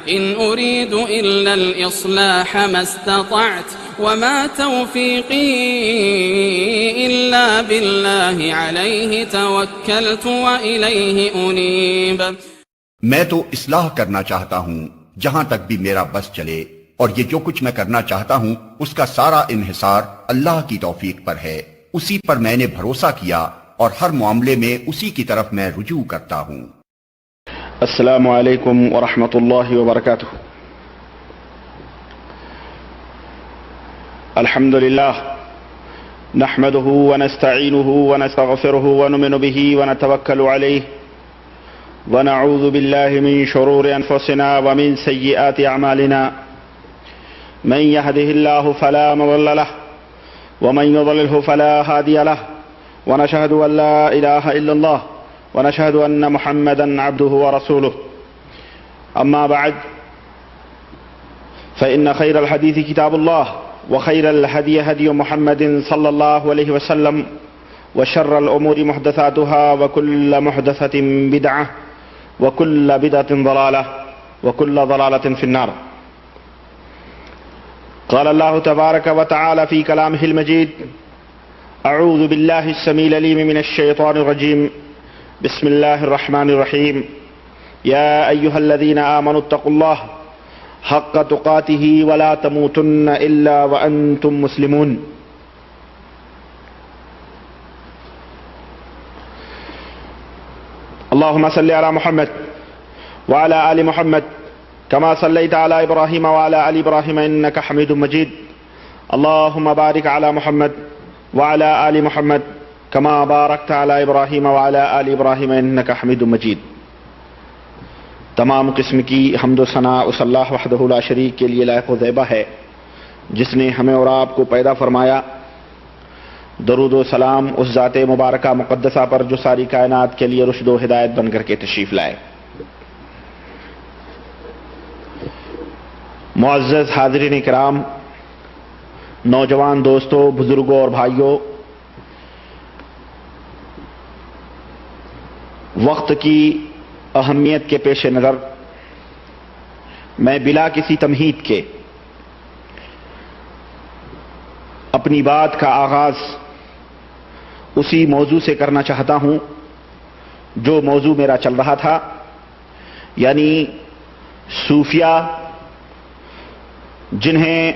إن أريد إلا الإصلاح ما استطعت وما توفيقي إلا بالله عليه توكلت وإليه أنيب۔ میں تو اصلاح کرنا چاہتا ہوں جہاں تک بھی میرا بس چلے، اور یہ جو کچھ میں کرنا چاہتا ہوں اس کا سارا انحصار اللہ کی توفیق پر ہے، اسی پر میں نے بھروسہ کیا اور ہر معاملے میں اسی کی طرف میں رجوع کرتا ہوں۔ السلام علیکم ورحمۃ اللہ وبرکاتہ۔ الحمد للہ نحمده ونستعینه ونستغفره ونؤمن به ونتوکل علیہ ونعوذ باللہ من شرور انفسنا ومن سیئات اعمالنا، من يهده الله فلا مضل له ومن يضلله فلا هادي له، ونشهد ان لا اله الا الله ونشهد ان محمدا عبده ورسوله، اما بعد فان خير الحديث كتاب الله وخير الهدي هدي محمد صلى الله عليه وسلم، وشر الامور محدثاتها وكل محدثة بدعة وكل بدعة ضلالة وكل ضلالة في النار۔ قال الله تبارك وتعالى في كلامه المجيد: اعوذ بالله السميع العليم من الشيطان الرجيم، بسم الله الرحمن الرحيم، يا أيها الذين آمنوا اتقوا الله حق تقاته ولا تموتن إلا وأنتم مسلمون۔ اللهم صل على محمد وعلى آل محمد كما صليت على إبراهيم وعلى آل إبراهيم إنك حميد مجيد، اللهم بارك على محمد وعلى آل محمد كما باركت على ابراہیم وعلى آل ابراہیم انک حمید مجید۔ تمام قسم کی حمد و ثناء اس اللہ وحدہ لا شریک کے لیے لائق و زیبہ ہے جس نے ہمیں اور آپ کو پیدا فرمایا۔ درود و سلام اس ذات مبارکہ مقدسہ پر جو ساری کائنات کے لیے رشد و ہدایت بن کر کے تشریف لائے۔ معزز حاضرین کرام، نوجوان دوستوں، بزرگوں اور بھائیوں، وقت کی اہمیت کے پیش نظر میں بلا کسی تمہید کے اپنی بات کا آغاز اسی موضوع سے کرنا چاہتا ہوں جو موضوع میرا چل رہا تھا، یعنی صوفیہ جنہیں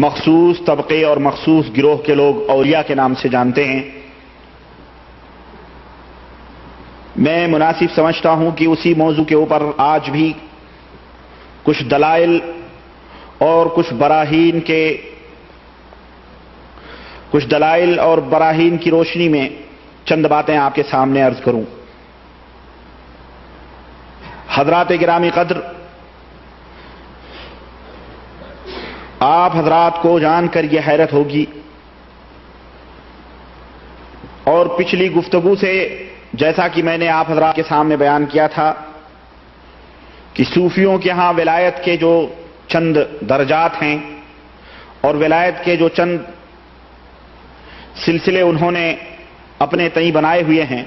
مخصوص طبقے اور مخصوص گروہ کے لوگ اولیاء کے نام سے جانتے ہیں۔ میں مناسب سمجھتا ہوں کہ اسی موضوع کے اوپر آج بھی کچھ دلائل اور کچھ براہین کی روشنی میں چند باتیں آپ کے سامنے عرض کروں۔ حضرات گرامی قدر، آپ حضرات کو جان کر یہ حیرت ہوگی اور پچھلی گفتگو سے جیسا کہ میں نے آپ حضرات کے سامنے بیان کیا تھا کہ صوفیوں کے ہاں ولایت کے جو چند درجات ہیں اور ولایت کے جو چند سلسلے انہوں نے اپنے تئیں بنائے ہوئے ہیں،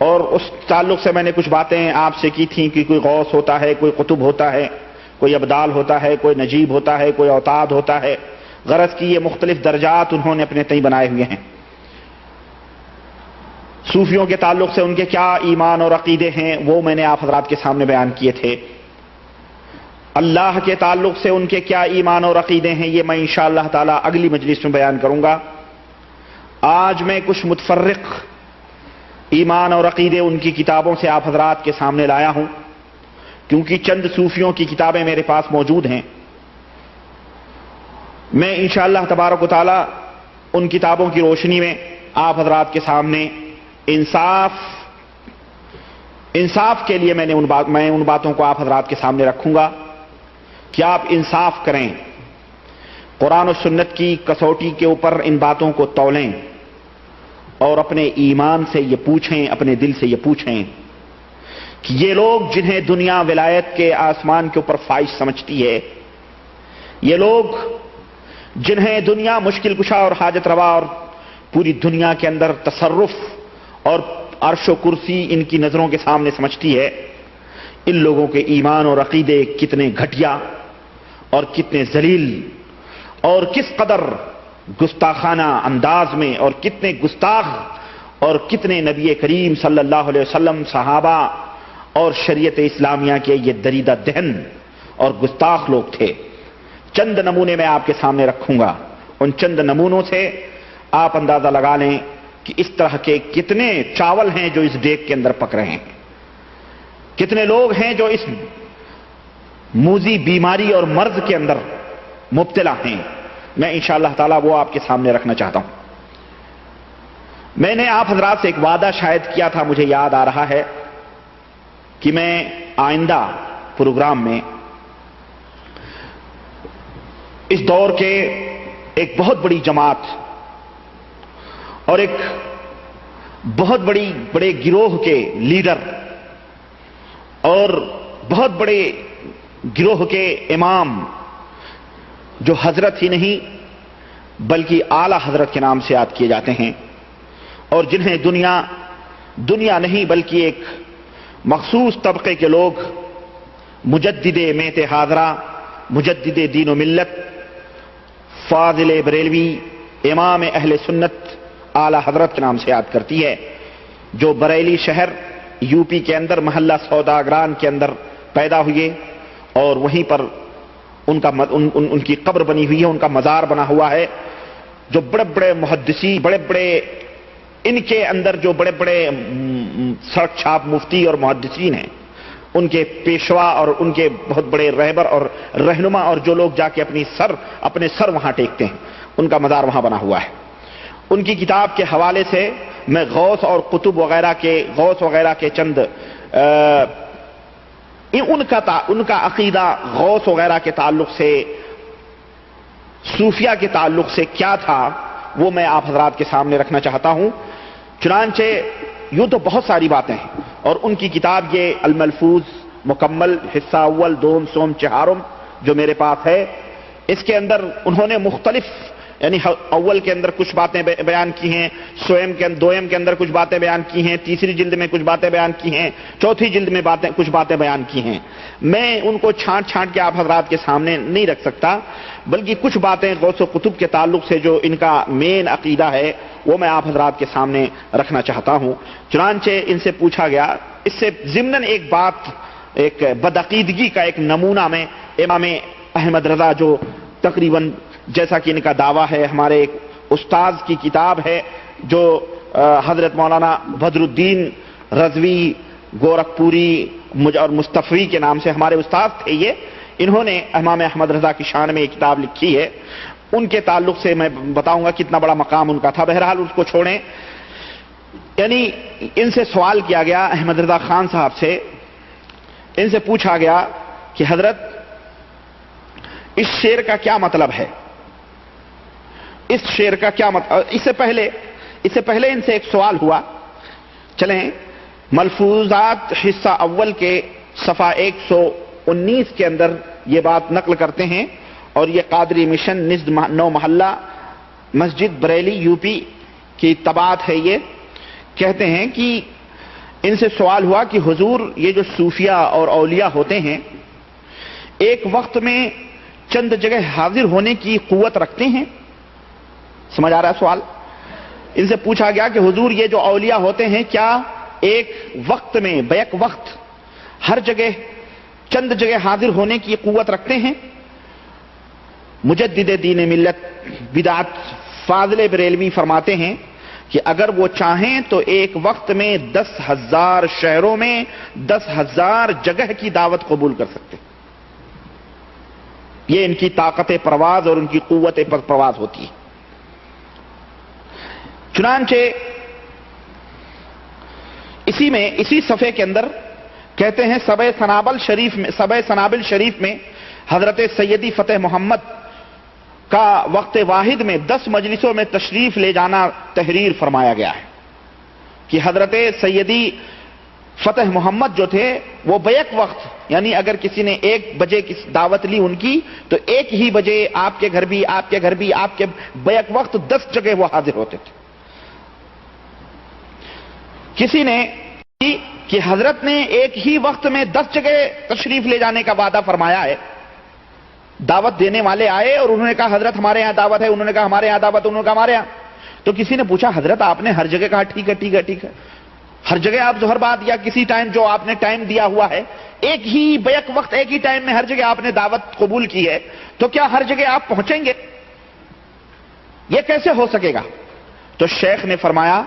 اور اس تعلق سے میں نے کچھ باتیں آپ سے کی تھیں کہ کوئی غوث ہوتا ہے، کوئی قطب ہوتا ہے، کوئی ابدال ہوتا ہے، کوئی نجیب ہوتا ہے، کوئی اوتاد ہوتا ہے، غرض کی یہ مختلف درجات انہوں نے اپنے تئیں بنائے ہوئے ہیں۔ صوفیوں کے تعلق سے ان کے کیا ایمان اور عقیدے ہیں وہ میں نے آپ حضرات کے سامنے بیان کیے تھے۔ اللہ کے تعلق سے ان کے کیا ایمان اور عقیدے ہیں یہ میں انشاءاللہ تعالی اگلی مجلس میں بیان کروں گا۔ آج میں کچھ متفرق ایمان اور عقیدے ان کی کتابوں سے آپ حضرات کے سامنے لایا ہوں، کیونکہ چند صوفیوں کی کتابیں میرے پاس موجود ہیں۔ میں انشاءاللہ تبارک و تعالی ان کتابوں کی روشنی میں آپ حضرات کے سامنے انصاف کے لیے میں ان باتوں کو آپ حضرات کے سامنے رکھوں گا کہ آپ انصاف کریں، قرآن و سنت کی کسوٹی کے اوپر ان باتوں کو تولیں اور اپنے ایمان سے یہ پوچھیں، اپنے دل سے یہ پوچھیں کہ یہ لوگ جنہیں دنیا ولایت کے آسمان کے اوپر فائز سمجھتی ہے، یہ لوگ جنہیں دنیا مشکل کشا اور حاجت روا اور پوری دنیا کے اندر تصرف اور عرش و کرسی ان کی نظروں کے سامنے سمجھتی ہے، ان لوگوں کے ایمان اور عقیدے کتنے گھٹیا اور کتنے ذلیل اور کس قدر گستاخانہ انداز میں اور کتنے گستاخ اور کتنے نبی کریم صلی اللہ علیہ وسلم، صحابہ اور شریعت اسلامیہ کے یہ دریدہ دہن اور گستاخ لوگ تھے۔ چند نمونے میں آپ کے سامنے رکھوں گا، ان چند نمونوں سے آپ اندازہ لگا لیں کہ اس طرح کے کتنے چاول ہیں جو اس دیگ کے اندر پک رہے ہیں، کتنے لوگ ہیں جو اس موذی بیماری اور مرض کے اندر مبتلا ہیں۔ میں انشاءاللہ تعالی وہ آپ کے سامنے رکھنا چاہتا ہوں۔ میں نے آپ حضرات سے ایک وعدہ شاید کیا تھا، مجھے یاد آ رہا ہے کہ میں آئندہ پروگرام میں اس دور کے ایک بہت بڑی جماعت اور ایک بہت بڑے گروہ کے لیڈر اور بہت بڑے گروہ کے امام، جو حضرت ہی نہیں بلکہ اعلی حضرت کے نام سے یاد کیے جاتے ہیں، اور جنہیں دنیا نہیں بلکہ ایک مخصوص طبقے کے لوگ مجدد میت حاضرہ، مجدد دین و ملت، فاضل بریلوی، امام اہل سنت اعلی حضرت کے نام سے یاد کرتی ہے، جو بریلی شہر یو پی کے اندر محلہ سوداگران کے اندر پیدا ہوئے اور وہیں پر ان کی قبر بنی ہوئی ہے، ان کا مزار بنا ہوا ہے۔ جو بڑے بڑے محدثی، ان کے اندر جو بڑے بڑے سڑک چھاپ مفتی اور محدثین ہیں، ان کے پیشوا اور ان کے بہت بڑے رہبر اور رہنما، اور جو لوگ جا کے اپنے سر وہاں ٹیکتے ہیں، ان کا مزار وہاں بنا ہوا ہے۔ ان کی کتاب کے حوالے سے میں غوث اور قطب وغیرہ کے چند ان کا عقیدہ غوث وغیرہ کے تعلق سے، صوفیہ کے تعلق سے کیا تھا، وہ میں آپ حضرات کے سامنے رکھنا چاہتا ہوں۔ چنانچہ یوں تو بہت ساری باتیں ہیں، اور ان کی کتاب یہ الملفوظ مکمل حصہ اول، دوم، سوم، چہارم جو میرے پاس ہے، اس کے اندر انہوں نے مختلف، یعنی اول کے اندر کچھ باتیں بیان کی ہیں، دوئم کے اندر کچھ باتیں بیان کی ہیں، تیسری جلد میں کچھ باتیں بیان کی ہیں، چوتھی جلد میں کچھ باتیں بیان کی ہیں۔ میں ان کو چھانٹ کے آپ حضرات کے سامنے نہیں رکھ سکتا، بلکہ کچھ باتیں غوث و قطب کے تعلق سے جو ان کا مین عقیدہ ہے وہ میں آپ حضرات کے سامنے رکھنا چاہتا ہوں۔ چنانچہ ان سے پوچھا گیا، اس سے ضمناً ایک بات، ایک بدعقیدگی کا ایک نمونہ میں امام احمد رضا، جو تقریباً جیسا کہ ان کا دعویٰ ہے ہمارے ایک استاذ کی کتاب ہے، جو حضرت مولانا بدر الدین رضوی گورکھپوری اور مصطفی کے نام سے ہمارے استاد تھے، یہ انہوں نے امام احمد رضا کی شان میں ایک کتاب لکھی ہے، ان کے تعلق سے میں بتاؤں گا کتنا بڑا مقام ان کا تھا۔ بہرحال اس کو چھوڑیں، یعنی ان سے سوال کیا گیا، احمد رضا خان صاحب سے ان سے پوچھا گیا کہ حضرت اس شعر کا کیا مطلب ہے، اس شعر کا کیا مطلب۔ اس سے پہلے ان سے ایک سوال ہوا، چلیں ملفوظات حصہ اول کے صفحہ 119 کے اندر یہ بات نقل کرتے ہیں، اور یہ قادری مشن نزد 9 محلہ مسجد بریلی یو پی کی طباعت ہے۔ یہ کہتے ہیں کہ ان سے سوال ہوا کہ حضور یہ جو صوفیہ اور اولیاء ہوتے ہیں ایک وقت میں چند جگہ حاضر ہونے کی قوت رکھتے ہیں؟ سمجھ آ رہا ہے سوال؟ ان سے پوچھا گیا کہ حضور یہ جو اولیاء ہوتے ہیں کیا ایک وقت میں بیک وقت ہر جگہ چند جگہ حاضر ہونے کی قوت رکھتے ہیں؟ مجدد دین ملت بدعت فاضل بریلوی فرماتے ہیں کہ اگر وہ چاہیں تو ایک وقت میں 10,000 شہروں میں 10,000 جگہ کی دعوت قبول کر سکتے۔ یہ ان کی طاقت پرواز اور ان کی قوت پرواز ہوتی ہے۔ چنانچہ اسی صفحے کے اندر کہتے ہیں سبع سنابل شریف میں حضرت سیدی فتح محمد کا وقت واحد میں 10 مجلسوں میں تشریف لے جانا تحریر فرمایا گیا ہے کہ حضرت سیدی فتح محمد جو تھے وہ بیک وقت، یعنی اگر کسی نے 1 بجے کی دعوت لی ان کی تو 1 ہی بجے آپ کے گھر بھی بیک وقت 10 جگہ وہ حاضر ہوتے تھے۔ کسی نے کہ حضرت نے ایک ہی وقت میں 10 جگہ تشریف لے جانے کا وعدہ فرمایا ہے. دعوت دینے والے آئے اور انہوں نے کہا حضرت ہمارے یہاں دعوت ہے، انہوں نے کہا ہمارے یہاں دعوت، انہوں نے کہا ہمارے یہاں. تو کسی نے پوچھا حضرت آپ نے ہر جگہ کہا ٹھیک ہے ٹھیک ہے ٹھیک ہے، ہر جگہ آپ ظہر بعد یا کسی ٹائم جو آپ نے ٹائم دیا ہوا ہے، ایک ہی بیک وقت ایک ہی ٹائم میں ہر جگہ آپ نے دعوت قبول کی ہے، تو کیا ہر جگہ آپ پہنچیں گے؟ یہ کیسے ہو سکے گا؟ تو شیخ نے فرمایا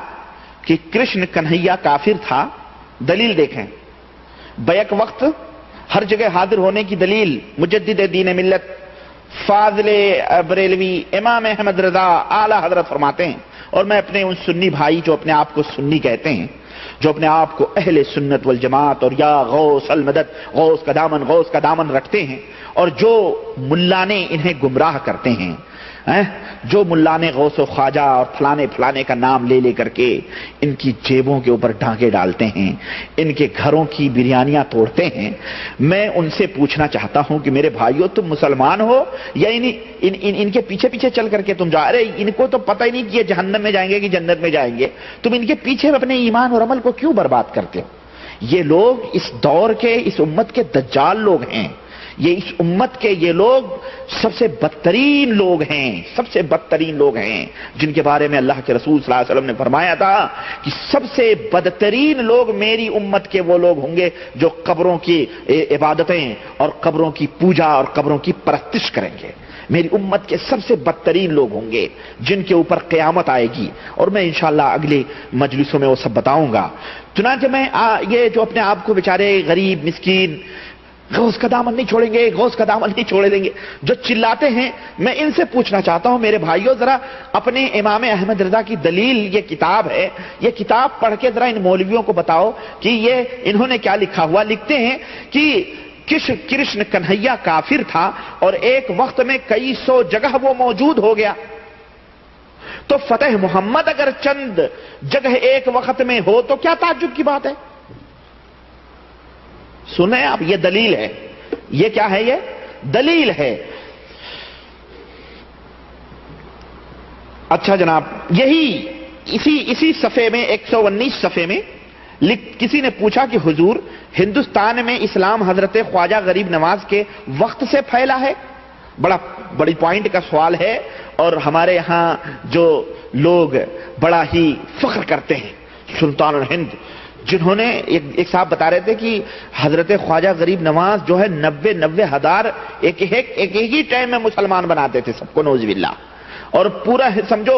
کہ کرشن کنہیا کافر تھا. دلیل دیکھیں، بیک وقت ہر جگہ حاضر ہونے کی دلیل مجدد دین ملت فاضل بریلوی امام احمد رضا اعلی حضرت فرماتے ہیں. اور میں اپنے ان سنی بھائی جو اپنے آپ کو سنی کہتے ہیں، جو اپنے آپ کو اہل سنت والجماعت اور یا غوث المدد غوث کا دامن رکھتے ہیں، اور جو ملانے انہیں گمراہ کرتے ہیں، جو ملانے غوث و خواجہ اور فلانے کا نام لے کر کے ان کی جیبوں کے اوپر ڈانگے ڈالتے ہیں، ان کے گھروں کی بریانیاں توڑتے ہیں، میں ان سے پوچھنا چاہتا ہوں کہ میرے بھائیو تم مسلمان ہو یا ان کے پیچھے پیچھے چل کر کے تم جا رہے؟ ان کو تو پتہ ہی نہیں کہ یہ جہنم میں جائیں گے کہ جنت میں جائیں گے، تم ان کے پیچھے اپنے ایمان اور عمل کو کیوں برباد کرتے ہو؟ یہ لوگ اس دور کے، اس امت کے دجال لوگ ہیں. یہ اس امت کے یہ لوگ سب سے بدترین لوگ ہیں، جن کے بارے میں اللہ کے رسول صلی اللہ علیہ وسلم نے فرمایا تھا کہ سب سے بدترین لوگ میری امت کے وہ لوگ ہوں گے جو قبروں کی عبادتیں اور قبروں کی پوجا اور قبروں کی پرستش کریں گے. میری امت کے سب سے بدترین لوگ ہوں گے جن کے اوپر قیامت آئے گی، اور میں انشاءاللہ اگلے مجلسوں میں وہ سب بتاؤں گا. چنانچہ میں یہ جو اپنے آپ کو بیچارے غریب مسکین غوث کا دامن نہیں چھوڑیں گے، غوث کا دامن نہیں چھوڑے دیں گے، جو چلاتے ہیں، میں ان سے پوچھنا چاہتا ہوں میرے بھائیوں، ذرا اپنے امام احمد رضا کی دلیل یہ کتاب ہے، یہ کتاب پڑھ کے ذرا ان مولویوں کو بتاؤ کہ یہ انہوں نے کیا لکھا ہوا. لکھتے ہیں کہ کرشن کنہیا کافر تھا اور ایک وقت میں کئی سو جگہ وہ موجود ہو گیا. تو فتح محمد اگر چند جگہ ایک وقت میں ہو تو کیا تعجب کی بات ہے؟ سنیں آپ، یہ دلیل ہے. یہ کیا ہے؟ یہ دلیل ہے. اچھا جناب، یہی اسی صفحے میں 119 صفحے میں کسی نے پوچھا کہ حضور ہندوستان میں اسلام حضرت خواجہ غریب نواز کے وقت سے پھیلا ہے؟ بڑی پوائنٹ کا سوال ہے، اور ہمارے یہاں جو لوگ بڑا ہی فخر کرتے ہیں، سلطان الہند جنہوں نے ایک صاحب بتا رہے تھے کہ حضرت خواجہ غریب نواز جو ہے 90 ہزار ایک ہی ٹائم میں مسلمان بناتے تھے سب کو، نعوذ باللہ. اور پورا سمجھو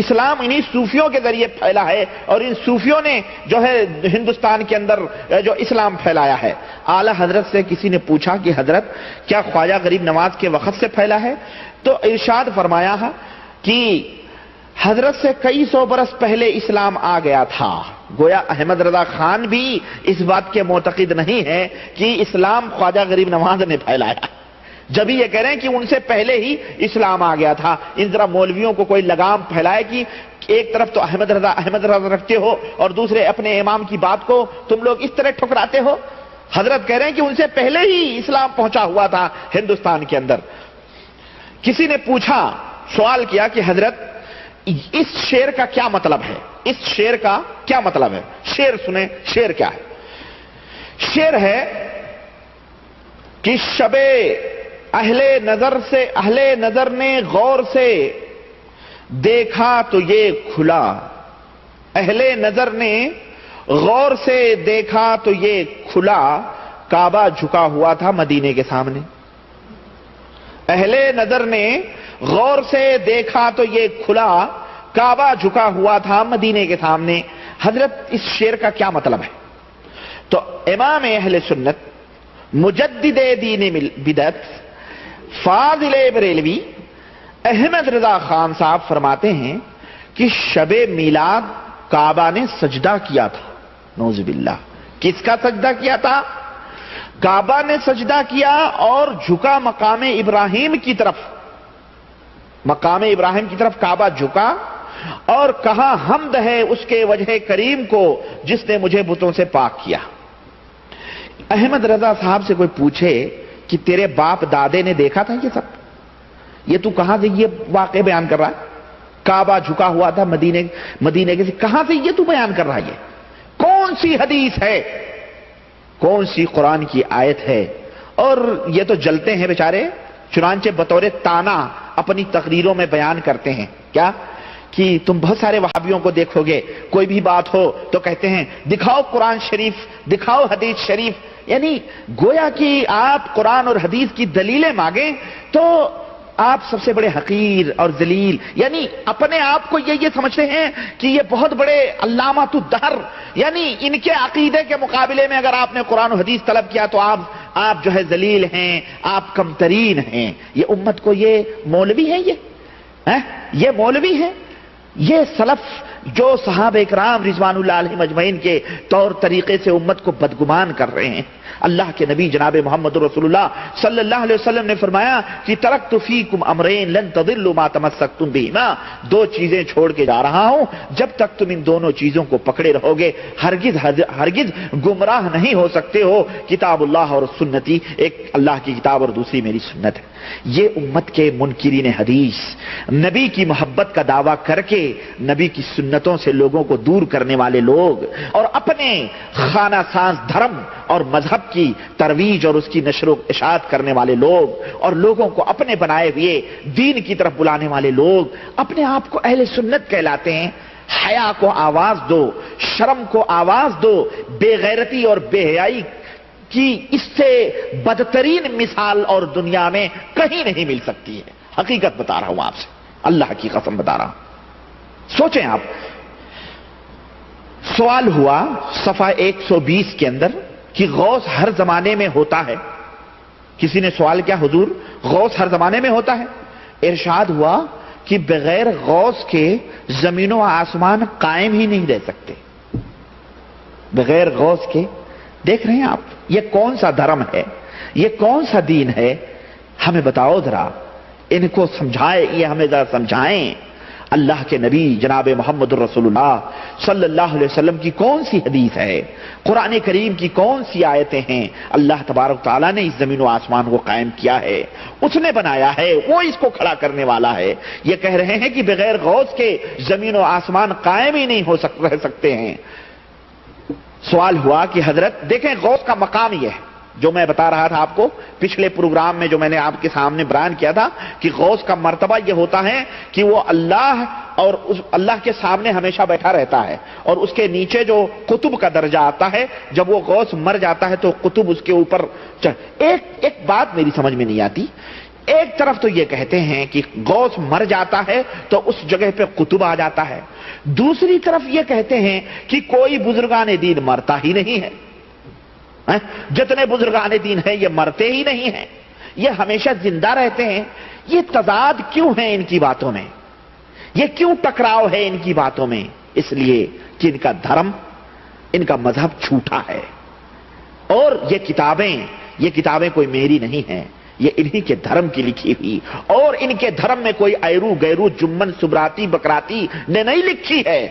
اسلام انہی صوفیوں کے ذریعے پھیلا ہے، اور ان صوفیوں نے جو ہے ہندوستان کے اندر جو اسلام پھیلایا ہے. اعلی حضرت سے کسی نے پوچھا کہ حضرت کیا خواجہ غریب نواز کے وقت سے پھیلا ہے؟ تو ارشاد فرمایا کہ حضرت سے کئی سو برس پہلے اسلام آ گیا تھا. گویا احمد رضا خان بھی اس بات کے معتقد نہیں ہے کہ اسلام خواجہ غریب نواز نے پھیلایا، جب یہ کہہ رہے ہیں کہ ان سے پہلے ہی اسلام آ گیا تھا. ان ذرا مولویوں کو کوئی لگام پھیلائے کہ ایک طرف تو احمد رضا رکھتے ہو اور دوسرے اپنے امام کی بات کو تم لوگ اس طرح ٹھکراتے ہو. حضرت کہہ رہے ہیں کہ ان سے پہلے ہی اسلام پہنچا ہوا تھا ہندوستان کے اندر. کسی نے پوچھا، سوال کیا کہ حضرت اس شعر کا کیا مطلب ہے؟ اس شعر کا کیا مطلب ہے؟ شعر سنیں، شعر کیا ہے؟ شعر ہے کہ شب اہل نظر نے غور سے دیکھا تو یہ کھلا. اہل نظر نے غور سے دیکھا تو یہ کھلا، کعبہ جھکا ہوا تھا مدینے کے سامنے. اہل نظر نے غور سے دیکھا تو یہ کھلا، کعبہ جھکا ہوا تھا مدینے کے سامنے. حضرت اس شعر کا کیا مطلب ہے؟ تو امام اہل سنت مجدد دین بدعت فاضل بریلوی احمد رضا خان صاحب فرماتے ہیں کہ شب میلاد کعبہ نے سجدہ کیا تھا. نعوذ باللہ. کس کا سجدہ کیا تھا؟ کعبہ نے سجدہ کیا اور جھکا مقام ابراہیم کی طرف. مقام ابراہیم کی طرف کعبہ جھکا اور کہا حمد ہے اس کے وجہ کریم کو جس نے مجھے بتوں سے پاک کیا. احمد رضا صاحب سے کوئی پوچھے کہ تیرے باپ دادے نے دیکھا تھا یہ سب؟ یہ تو کہاں سے یہ واقعہ بیان کر رہا ہے؟ کعبہ جھکا ہوا تھا مدینے کے سے، کہاں سے یہ تو بیان کر رہا ہے؟ کون کون سی حدیث ہے، کون سی قرآن کی آیت ہے؟ اور یہ تو جلتے ہیں بیچارے، چنانچہ بطور تانا اپنی تقریروں میں بیان کرتے ہیں کیا کہ تم بہت سارے وہابیوں کو دیکھو گے، کوئی بھی بات ہو تو کہتے ہیں دکھاؤ قرآن شریف، دکھاؤ حدیث شریف، یعنی گویا کہ آپ قرآن اور حدیث کی دلیلیں مانگیں تو آپ سب سے بڑے حقیر اور ذلیل، یعنی اپنے آپ کو یہ سمجھتے ہیں کہ یہ بہت بڑے علامات الدہر، یعنی ان کے عقیدے کے مقابلے میں اگر آپ نے قرآن و حدیث طلب کیا تو آپ جو ہے ذلیل ہیں، آپ کم ترین ہیں۔ یہ امت کو یہ مولوی ہیں، یہ مولوی ہیں، یہ سلف جو صحابہ اکرام رضوان اللہ علیہم اجمعین کے طور طریقے سے امت کو بدگمان کر رہے ہیں۔ اللہ کے نبی جناب محمد رسول اللہ صلی اللہ علیہ وسلم نے فرمایا کہ ترکت فیکم امرین لن تضلوا ما تمسکتم بہما، دو چیزیں چھوڑ کے جا رہا ہوں، جب تک تم ان دونوں چیزوں کو پکڑے رہو گے ہرگز گمراہ نہیں ہو سکتے ہو، کتاب اللہ اور سنتی، ایک اللہ کی کتاب اور دوسری میری سنت ہے۔ یہ امت کے منکرین حدیث، نبی کی محبت کا دعویٰ کر کے نبی کی سنتوں سے لوگوں کو دور کرنے والے لوگ، اور اپنے خانہ ساز دھرم اور مذہب کی ترویج اور اس کی نشر و اشاعت کرنے والے لوگ، اور لوگوں کو اپنے بنائے ہوئے دین کی طرف بلانے والے لوگ اپنے آپ کو اہل سنت کہلاتے ہیں۔ حیا کو آواز دو، شرم کو آواز دو، بے غیرتی اور بے حیائی کی اس سے بدترین مثال اور دنیا میں کہیں نہیں مل سکتی ہے۔ حقیقت بتا رہا ہوں آپ سے، اللہ کی قسم بتا رہا ہوں۔ سوچیں آپ، سوال ہوا صفحہ 120 کے اندر کہ غوث ہر زمانے میں ہوتا ہے۔ کسی نے سوال کیا، حضور غوث ہر زمانے میں ہوتا ہے؟ ارشاد ہوا کہ بغیر غوث کے زمین و آسمان قائم ہی نہیں رہ سکتے، بغیر غوث کے۔ دیکھ رہے ہیں آپ، یہ کون سا دھرم ہے، یہ کون سا دین ہے؟ ہمیں بتاؤ ذرا، ان کو سمجھائے، یہ ہمیں ذرا سمجھائیں۔ اللہ کے نبی جناب محمد رسول اللہ صلی اللہ علیہ وسلم کی کون سی حدیث ہے، قرآن کریم کی کون سی آیتیں ہیں؟ اللہ تبارک تعالیٰ نے اس زمین و آسمان کو قائم کیا ہے، اس نے بنایا ہے، وہ اس کو کھڑا کرنے والا ہے۔ یہ کہہ رہے ہیں کہ بغیر غوث کے زمین و آسمان قائم ہی نہیں رہ سکتے ہیں۔ سوال ہوا کہ حضرت دیکھیں غوث کا مقام یہ ہے، جو میں بتا رہا تھا آپ کو پچھلے پروگرام میں، جو میں نے آپ کے سامنے بیان کیا تھا کہ غوث کا مرتبہ یہ ہوتا ہے کہ وہ اللہ اور اللہ کے سامنے ہمیشہ بیٹھا رہتا ہے، اور اس کے نیچے جو قطب کا درجہ آتا ہے، جب وہ غوث مر جاتا ہے تو قطب اس کے اوپر ایک بات میری سمجھ میں نہیں آتی۔ ایک طرف تو یہ کہتے ہیں کہ غوث مر جاتا ہے تو اس جگہ پہ قطب آ جاتا ہے، دوسری طرف یہ کہتے ہیں کہ کوئی بزرگان دین مرتا ہی نہیں ہے، جتنے بزرگان دین ہیں یہ مرتے ہی نہیں ہیں، یہ ہمیشہ زندہ رہتے ہیں۔ یہ تضاد کیوں ہے ان کی باتوں میں، یہ کیوں ٹکراؤ ہے ان کی باتوں میں؟ اس لیے کہ ان کا دھرم، ان کا مذہب جھوٹا ہے، اور یہ کتابیں کوئی میری نہیں ہیں، یہ انہی کے دھرم کی لکھی ہوئی، اور ان کے دھرم میں کوئی ایرو گیرو جمن سبراتی بکراتی نے نہیں لکھی ہے،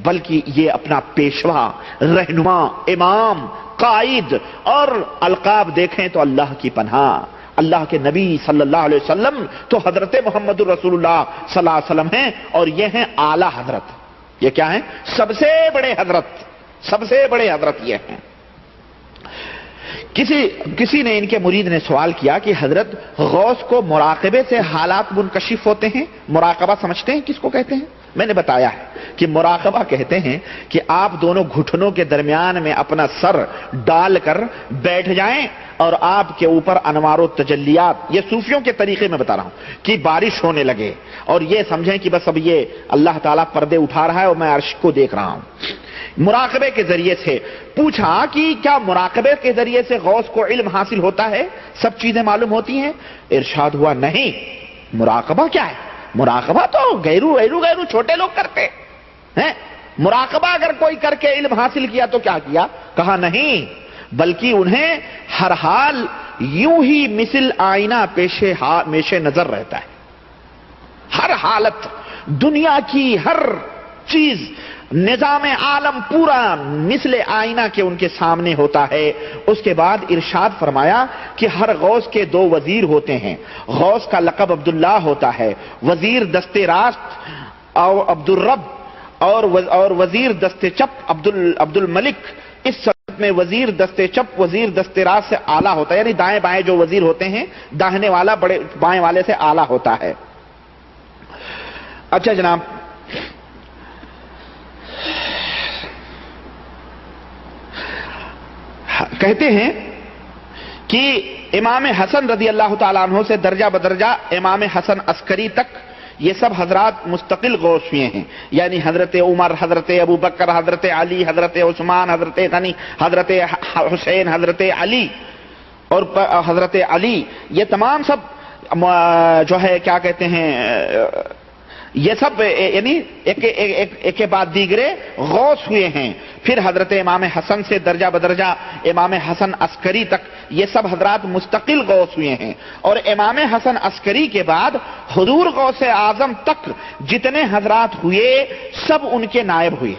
بلکہ یہ اپنا پیشوا، رہنما، امام، قائد اور القاب دیکھیں تو اللہ کی پناہ، اللہ کے نبی صلی اللہ علیہ وسلم تو حضرت محمد رسول اللہ صلی اللہ علیہ وسلم ہیں، اور یہ ہیں اعلی حضرت۔ یہ کیا ہیں؟ سب سے بڑے حضرت یہ ہیں۔ کسی نے، ان کے مرید نے سوال کیا کہ حضرت غوث کو مراقبے سے حالات منکشف ہوتے ہیں، مراقبہ سمجھتے ہیں کس کو کہتے ہیں؟ میں نے بتایا ہے کہ مراقبہ کہتے ہیں کہ آپ دونوں گھٹنوں کے درمیان میں اپنا سر ڈال کر بیٹھ جائیں اور آپ کے اوپر انوار و تجلیات، یہ صوفیوں کے طریقے میں بتا رہا ہوں، کہ بارش ہونے لگے، اور یہ سمجھیں کہ بس اب یہ اللہ تعالیٰ پردے اٹھا رہا ہے اور میں عرش کو دیکھ رہا ہوں۔ مراقبے کے ذریعے سے پوچھا کہ کیا مراقبے کے ذریعے سے غوث کو علم حاصل ہوتا ہے، سب چیزیں معلوم ہوتی ہیں؟ ارشاد ہوا نہیں، مراقبہ کیا ہے؟ مراقبہ تو غیرو چھوٹے لوگ کرتے ہیں، مراقبہ اگر کوئی کر کے علم حاصل کیا تو کیا کیا؟ کہا نہیں، بلکہ انہیں ہر حال یوں ہی مثل آئینہ پیش نظر رہتا ہے، ہر حالت، دنیا کی ہر چیز، نظام عالم پورا مثل آئینہ کے ان کے سامنے ہوتا ہے۔ اس کے بعد ارشاد فرمایا کہ ہر غوث کے دو وزیر ہوتے ہیں، غوث کا لقب عبداللہ ہوتا ہے، وزیر دست راست اور عبدالرب، اور وزیر دست چپ عبد الملک اس صورت میں وزیر دستے چپ وزیر دستے راست سے اعلیٰ ہوتا ہے، یعنی دائیں بائیں جو وزیر ہوتے ہیں داہنے والا بڑے بائیں والے سے اعلیٰ ہوتا ہے۔ اچھا جناب، کہتے ہیں کہ امام حسن رضی اللہ تعالیٰ عنہ سے درجہ بدرجہ امام حسن عسکری تک یہ سب حضرات مستقل غوث ہوئے ہیں، یعنی حضرت عمر، حضرت ابو بکر، حضرت علی، حضرت عثمان، حضرت غنی، حضرت حسین، حضرت علی اور حضرت علی، یہ تمام سب جو ہے کیا کہتے ہیں، یہ سب یعنی ایک کے بعد دیگرے غوث ہوئے ہیں۔ پھر حضرت امام حسن سے درجہ بدرجہ امام حسن عسکری تک یہ سب حضرات مستقل غوث ہوئے ہیں، اور امام حسن عسکری کے بعد حضور غوث اعظم تک جتنے حضرات ہوئے سب ان کے نائب ہوئے،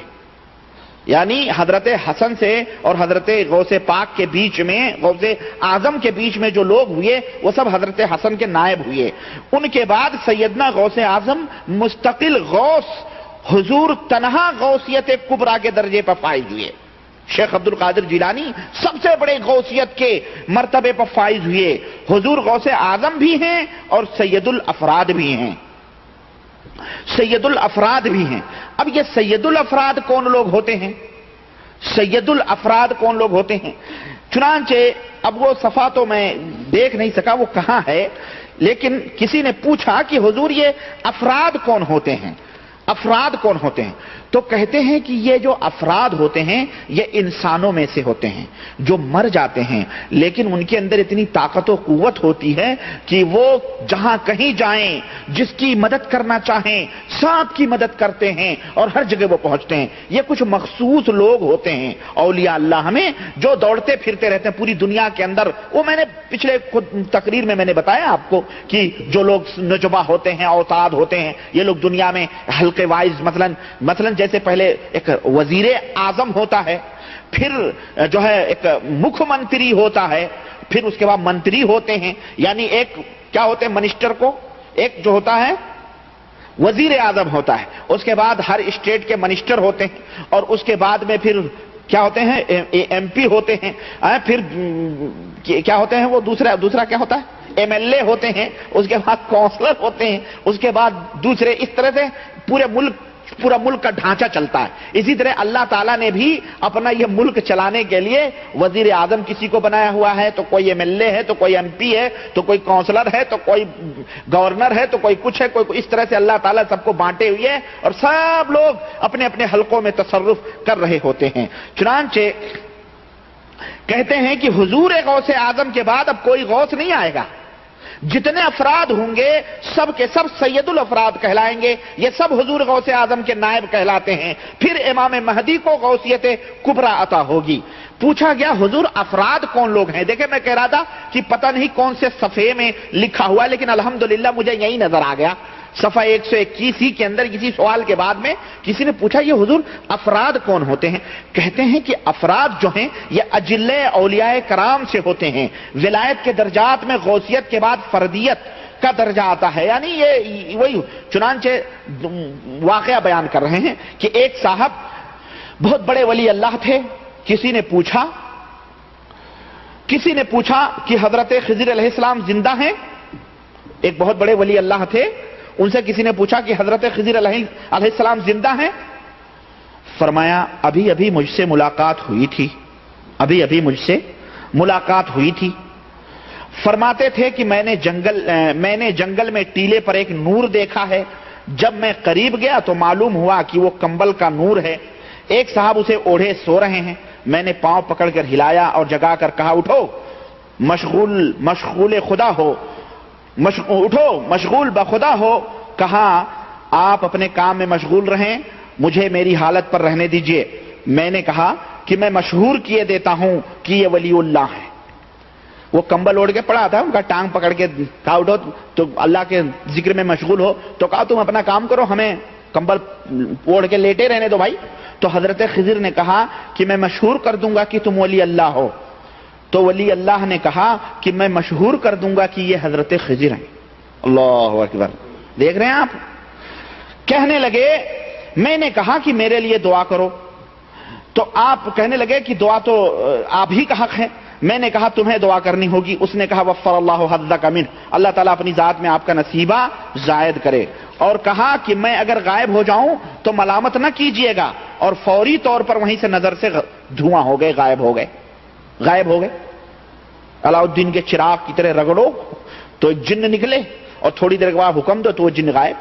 یعنی حضرت حسن سے اور حضرت غوث پاک کے بیچ میں، غوث اعظم کے بیچ میں جو لوگ ہوئے وہ سب حضرت حسن کے نائب ہوئے۔ ان کے بعد سیدنا غوث اعظم مستقل غوث، حضور تنہا غوثیت کبریٰ کے درجے پر فائز ہوئے۔ شیخ عبد القادر جیلانی سب سے بڑے غوثیت کے مرتبے پر فائز ہوئے، حضور غوث اعظم بھی ہیں اور سید الافراد بھی ہیں، سید الافراد بھی ہیں۔ اب یہ سید الافراد کون لوگ ہوتے ہیں؟ سید الافراد کون لوگ ہوتے ہیں؟ چنانچہ اب وہ صفحہ تو میں دیکھ نہیں سکا وہ کہاں ہے، لیکن کسی نے پوچھا کہ حضور یہ افراد کون ہوتے ہیں، افراد کون ہوتے ہیں؟ تو کہتے ہیں کہ یہ جو افراد ہوتے ہیں یہ انسانوں میں سے ہوتے ہیں جو مر جاتے ہیں، لیکن ان کے اندر اتنی طاقت و قوت ہوتی ہے کہ وہ جہاں کہیں جائیں، جس کی مدد کرنا چاہیں سب کی مدد کرتے ہیں اور ہر جگہ وہ پہنچتے ہیں۔ یہ کچھ مخصوص لوگ ہوتے ہیں اولیاء اللہ ہمیں، جو دوڑتے پھرتے رہتے ہیں پوری دنیا کے اندر۔ وہ میں نے پچھلے تقریر میں نے بتایا آپ کو کہ جو لوگ نجبہ ہوتے ہیں، اوتاد ہوتے ہیں، یہ لوگ دنیا میں حلقے وائز مثلا جیسے پہلے ایک وزیر اعظم ہوتا ہے، پھر جو ہے ایک مکھ منتری ہوتا ہے، پھر اس کے بعد منتری ہوتے ہیں، یعنی ایک کیا ہوتے ہیں منسٹر کو، ایک جو ہوتا ہے وزیر اعظم ہوتا ہے، اس کے بعد ہر اسٹیٹ کے منسٹر ہوتے ہیں، اور اس کے بعد میں پھر کیا ہوتے ہیں ایم پی ہوتے ہیں، پھر کیا ہوتے ہیں وہ دوسرا کیا ہوتا ہے ایم ایل اے ہوتے ہیں، اس کے بعد کونسلر ہوتے ہیں، اس کے بعد دوسرے، اس طرح سے پورا ملک کا ڈھانچہ چلتا ہے۔ اسی طرح اللہ تعالیٰ نے بھی اپنا یہ ملک چلانے کے لیے وزیر اعظم کسی کو بنایا ہوا ہے، تو کوئی ایم ایل اے ہے، تو کوئی ایم پی ہے، تو کوئی کونسلر ہے، تو کوئی گورنر ہے، تو کوئی کچھ ہے، کوئی اس طرح سے اللہ تعالیٰ سب کو بانٹے ہوئے ہے، اور سب لوگ اپنے اپنے حلقوں میں تصرف کر رہے ہوتے ہیں۔ چنانچہ کہتے ہیں کہ حضور غوث اعظم کے بعد اب کوئی غوث نہیں آئے گا، جتنے افراد ہوں گے سب کے سب سید الافراد کہلائیں گے، یہ سب حضور غوث اعظم کے نائب کہلاتے ہیں۔ پھر امام مہدی کو غوثیت کبریٰ عطا ہوگی۔ پوچھا گیا حضور افراد کون لوگ ہیں؟ دیکھیں میں کہہ رہا تھا کہ پتہ نہیں کون سے صفحے میں لکھا ہوا، لیکن الحمدللہ مجھے یہی نظر آ گیا، صفحہ 121 کے اندر کسی سوال کے بعد میں کسی نے پوچھا یہ حضور افراد کون ہوتے ہیں؟ کہتے ہیں کہ افراد جو ہیں یہ اجلے اولیاء کرام سے ہوتے ہیں۔ ولایت کے درجات میں غوثیت کے بعد فردیت کا درجہ آتا ہے، یعنی یہ وہی۔ چنانچہ واقعہ بیان کر رہے ہیں کہ ایک صاحب بہت بڑے ولی اللہ تھے، کسی نے پوچھا کہ حضرت خضر علیہ السلام زندہ ہیں؟ ایک بہت بڑے ولی اللہ تھے، ان سے کسی نے پوچھا کہ حضرت خضر علیہ السلام زندہ ہیں؟ فرمایا ابھی مجھ سے ملاقات ہوئی تھی۔ فرماتے تھے کہ میں نے جنگل میں ٹیلے پر ایک نور دیکھا ہے، جب میں قریب گیا تو معلوم ہوا کہ وہ کمبل کا نور ہے۔ ایک صاحب اسے اوڑھے سو رہے ہیں، میں نے پاؤں پکڑ کر ہلایا اور جگا کر کہا اٹھو مشغول خدا ہو، اٹھو مشغول بخدا ہو۔ کہا آپ اپنے کام میں مشغول رہیں، مجھے میری حالت پر رہنے دیجئے۔ میں نے کہا کہ میں مشہور کیے دیتا ہوں کہ یہ ولی اللہ ہے۔ وہ کمبل اوڑھ کے پڑا تھا، ان کا ٹانگ پکڑ کے کہا اٹھو، تو اللہ کے ذکر میں مشغول ہو، تو کہا تم اپنا کام کرو، ہمیں کمبل اوڑھ کے لیٹے رہنے دو بھائی۔ تو حضرت خضر نے کہا کہ میں مشہور کر دوں گا کہ تم ولی اللہ ہو۔ تو ولی اللہ نے کہا کہ میں مشہور کر دوں گا کہ یہ حضرت خضر ہیں۔ اللہ اکبر، دیکھ رہے ہیں آپ؟ کہنے لگے میں نے کہا کہ میرے لیے دعا کرو۔ تو آپ کہنے لگے کہ دعا تو آپ ہی کا حق ہے. میں نے کہا تمہیں دعا کرنی ہوگی. اس نے کہا وفر اللہ حظک منہ، اللہ تعالیٰ اپنی ذات میں آپ کا نصیبہ زائد کرے. اور کہا کہ میں اگر غائب ہو جاؤں تو ملامت نہ کیجئے گا. اور فوری طور پر وہیں سے نظر سے دھواں ہو گئے، غائب ہو گئے. علاء الدین کے چراغ کی طرح رگڑو تو جن نکلے، اور تھوڑی دیر کے بعد حکم دو تو وہ جن غائب.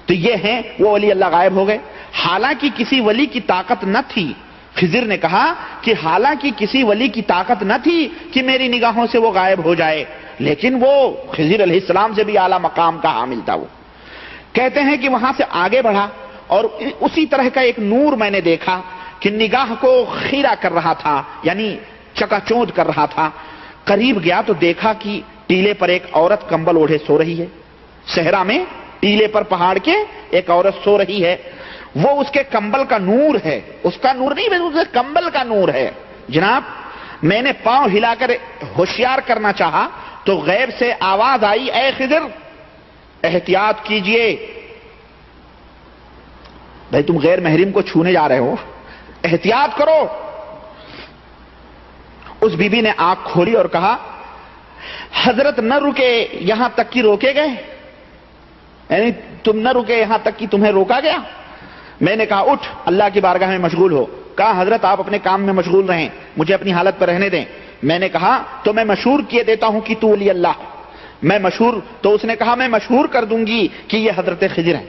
تو یہ ہیں وہ ولی اللہ غائب ہو گئے. حالانکہ کسی ولی کی طاقت نہ تھی. خضر نے کہا کہ حالانکہ کسی ولی کی طاقت نہ تھی کہ میری نگاہوں سے وہ غائب ہو جائے، لیکن وہ خضر علیہ السلام سے بھی اعلیٰ مقام کا حامل تھا. وہ کہتے ہیں کہ وہاں سے آگے بڑھا اور اسی طرح کا ایک نور میں نے دیکھا کہ نگاہ کو خیرہ کر رہا تھا، یعنی چکا چوند کر رہا تھا. قریب گیا تو دیکھا کہ ٹیلے پر ایک عورت کمبل اوڑھے سو رہی ہے. صحرا میں ٹیلے پر پہاڑ کے ایک عورت سو رہی ہے. وہ اس کے کمبل کا نور ہے، اس کا نور نہیں، اس کے کمبل کا نور ہے. جناب میں نے پاؤں ہلا کر ہوشیار کرنا چاہا تو غیب سے آواز آئی، اے خضر احتیاط کیجئے. بھائی تم غیر محرم کو چھونے جا رہے ہو، احتیاط کرو. اس بی بی نے آنکھ کھولی اور کہا حضرت نہ رکے یہاں تک کہ روکے گئے، یعنی تم نہ رکے یہاں تک کہ تمہیں روکا گیا. میں نے کہا اٹھ اللہ کی بارگاہ میں مشغول ہو. کہا حضرت آپ اپنے کام میں مشغول رہیں، مجھے اپنی حالت پر رہنے دیں. میں نے کہا تو میں مشہور کیے دیتا ہوں کہ تو ولی اللہ. میں مشہور، تو اس نے کہا میں مشہور کر دوں گی کہ یہ حضرت خضر ہیں.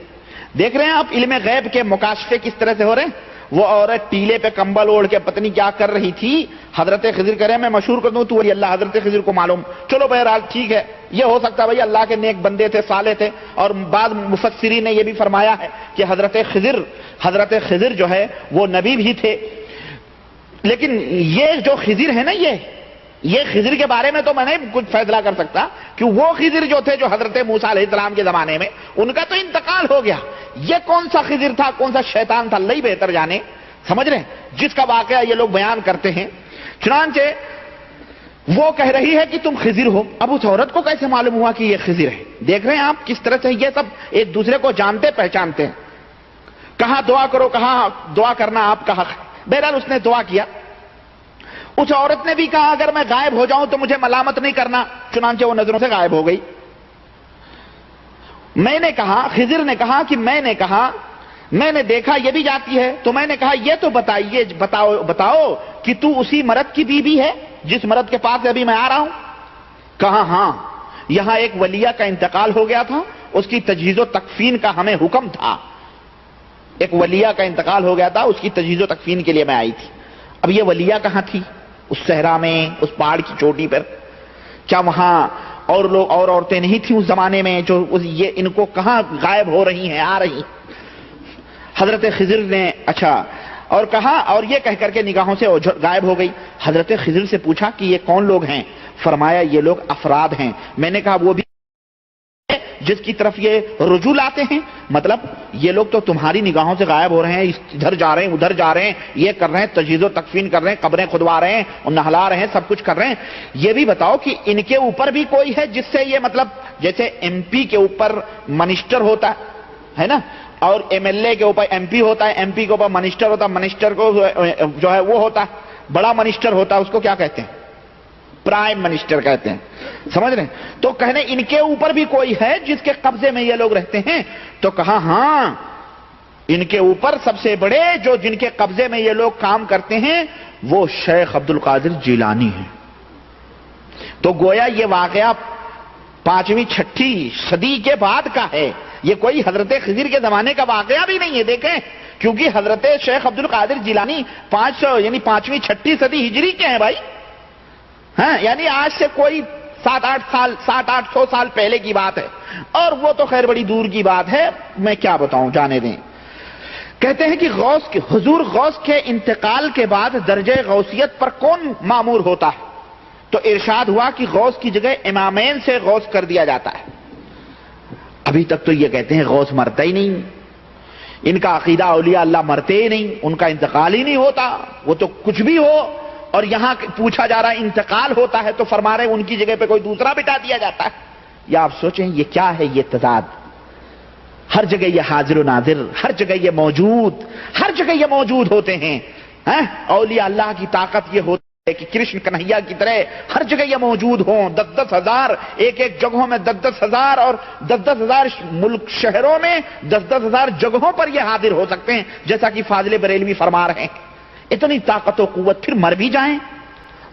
دیکھ رہے ہیں آپ علم غیب کے مکاشفے کس طرح سے ہو رہے ہیں. وہ عورت ٹیلے پہ کمبل اوڑھ کے پتہ نہیں کیا کر رہی تھی، حضرت خضر کہہ رہے ہیں میں مشہور کر دوں تو ولی اللہ. حضرت خضر کو معلوم، چلو بہرحال ٹھیک ہے، یہ ہو سکتا ہے بھائی اللہ کے نیک بندے تھے، صالح تھے. اور بعض مفسرین نے یہ بھی فرمایا ہے کہ حضرت خضر جو ہے وہ نبی بھی تھے. لیکن یہ جو خضر ہے نا، یہ خضر کے بارے میں تو میں نہیں کچھ فیصلہ کر سکتا کہ وہ خضر جو تھے جو حضرت موسیٰ علیہ السلام کے زمانے میں، ان کا تو انتقال ہو گیا. یہ کون سا خضر تھا، کون سا شیطان تھا، اللہ ہی بہتر جانے. سمجھ رہے ہیں جس کا واقعہ یہ لوگ بیان کرتے ہیں. چنانچہ وہ کہہ رہی ہے کہ تم خضر ہو. اب اس عورت کو کیسے معلوم ہوا کہ یہ خضر ہے؟ دیکھ رہے ہیں آپ کس طرح سے یہ سب ایک دوسرے کو جانتے پہچانتے ہیں. کہا دعا کرو، کہا دعا کرنا آپ کا حق ہے. بہرحال اس نے دعا کیا. اس عورت نے بھی کہا اگر میں غائب ہو جاؤں تو مجھے ملامت نہیں کرنا. چنانچہ وہ نظروں سے غائب ہو گئی. میں نے کہا، خضر نے کہا کہ میں نے دیکھا یہ بھی جاتی ہے. تو میں نے کہا یہ تو بتاؤ کہ تو اسی مرد کی بیوی ہے جس مرد کے پاس ابھی میں آ رہا ہوں. کہا ہاں، یہاں ایک ولیہ کا انتقال ہو گیا تھا، اس کی تجہیز و تکفین کا ہمیں حکم تھا. ایک ولیہ کا انتقال ہو گیا تھا، اس کی تجہیز و تکفین کے لیے میں آئی تھی. اب یہ ولیہ کہاں تھی؟ اس صحرا میں، اس پہاڑ کی چوٹی پر. کیا وہاں اور لوگ اور عورتیں نہیں تھیں اس زمانے میں جو یہ ان کو کہاں غائب ہو رہی ہیں، آ رہی؟ حضرت خضر نے اچھا اور کہا، اور یہ کہہ کر کے نگاہوں سے غائب ہو گئی. حضرت خضر سے پوچھا کہ یہ کون لوگ ہیں؟ فرمایا یہ لوگ افراد ہیں. میں نے کہا وہ بھی جس کی طرف یہ رجوع لاتے ہیں، مطلب یہ لوگ تو تمہاری نگاہوں سے غائب ہو رہے ہیں، ادھر جا رہے ہیں ادھر جا رہے ہیں، یہ کر رہے ہیں، تجہیز و تکفین کر رہے ہیں، قبریں کھدوا رہے ہیں اور نہلا رہے ہیں، سب کچھ کر رہے ہیں. یہ بھی بتاؤ کہ ان کے اوپر بھی کوئی ہے جس سے یہ مطلب جیسے ایم پی کے اوپر منسٹر ہوتا ہے نا، اور ایم ایل اے کے اوپر ایم پی ہوتا ہے، ایم پی کے اوپر منسٹر ہوتا ہے، منسٹر کو جو ہے وہ ہوتا ہے بڑا منسٹر ہوتا ہے، اس کو کیا کہتے ہیں؟ پرائم منسٹر کہتے ہیں. سمجھ رہے ہیں؟ تو کہنے ان کے اوپر بھی کوئی ہے جس کے قبضے میں یہ لوگ رہتے ہیں. تو کہا ہاں، ان کے اوپر سب سے بڑے جو جن کے قبضے میں یہ لوگ کام کرتے ہیں وہ شیخ عبد القادر جیلانی ہیں. تو گویا یہ واقعہ 5ویں 6ٹھی صدی کے بعد کا ہے، یہ کوئی حضرت خضر کے زمانے کا واقعہ بھی نہیں ہے. دیکھیں کیونکہ حضرت شیخ عبد القادر جیلانی 500 یعنی 5ویں 6ٹھی صدی ہجری کے ہیں بھائی. ہاں، یعنی آج سے کوئی 700-800 سال پہلے کی بات ہے، اور وہ تو خیر بڑی دور کی بات ہے، میں کیا بتاؤں، جانے دیں. کہتے ہیں کہ حضور غوث کے انتقال کے بعد درجہ غوثیت پر کون مامور ہوتا ہے؟ تو ارشاد ہوا کہ غوث کی جگہ امامین سے غوث کر دیا جاتا ہے. ابھی تک تو یہ کہتے ہیں غوث مرتا ہی نہیں، ان کا عقیدہ اولیاء اللہ مرتے ہی نہیں، ان کا انتقال ہی نہیں ہوتا، وہ تو کچھ بھی ہو. اور یہاں پوچھا جا رہا ہے انتقال ہوتا ہے تو فرما رہے ہیں ان کی جگہ پہ کوئی دوسرا بٹھا دیا جاتا ہے. یا آپ سوچیں یہ کیا ہے، یہ تضاد. ہر جگہ یہ حاضر و ناظر، ہر جگہ یہ موجود، ہر جگہ یہ موجود ہوتے ہیں. اولیاء اللہ کی طاقت یہ ہوتی ہے کہ کرشن کنہیا کی طرح ہر جگہ یہ موجود ہوں، 10,000 ایک جگہوں میں 10,000 اور 10,000 ملک شہروں میں 10,000 جگہوں پر یہ حاضر ہو سکتے ہیں، جیسا کہ فاضل بریلوی فرما رہے ہیں۔ اتنی طاقت و قوت، پھر مر بھی جائیں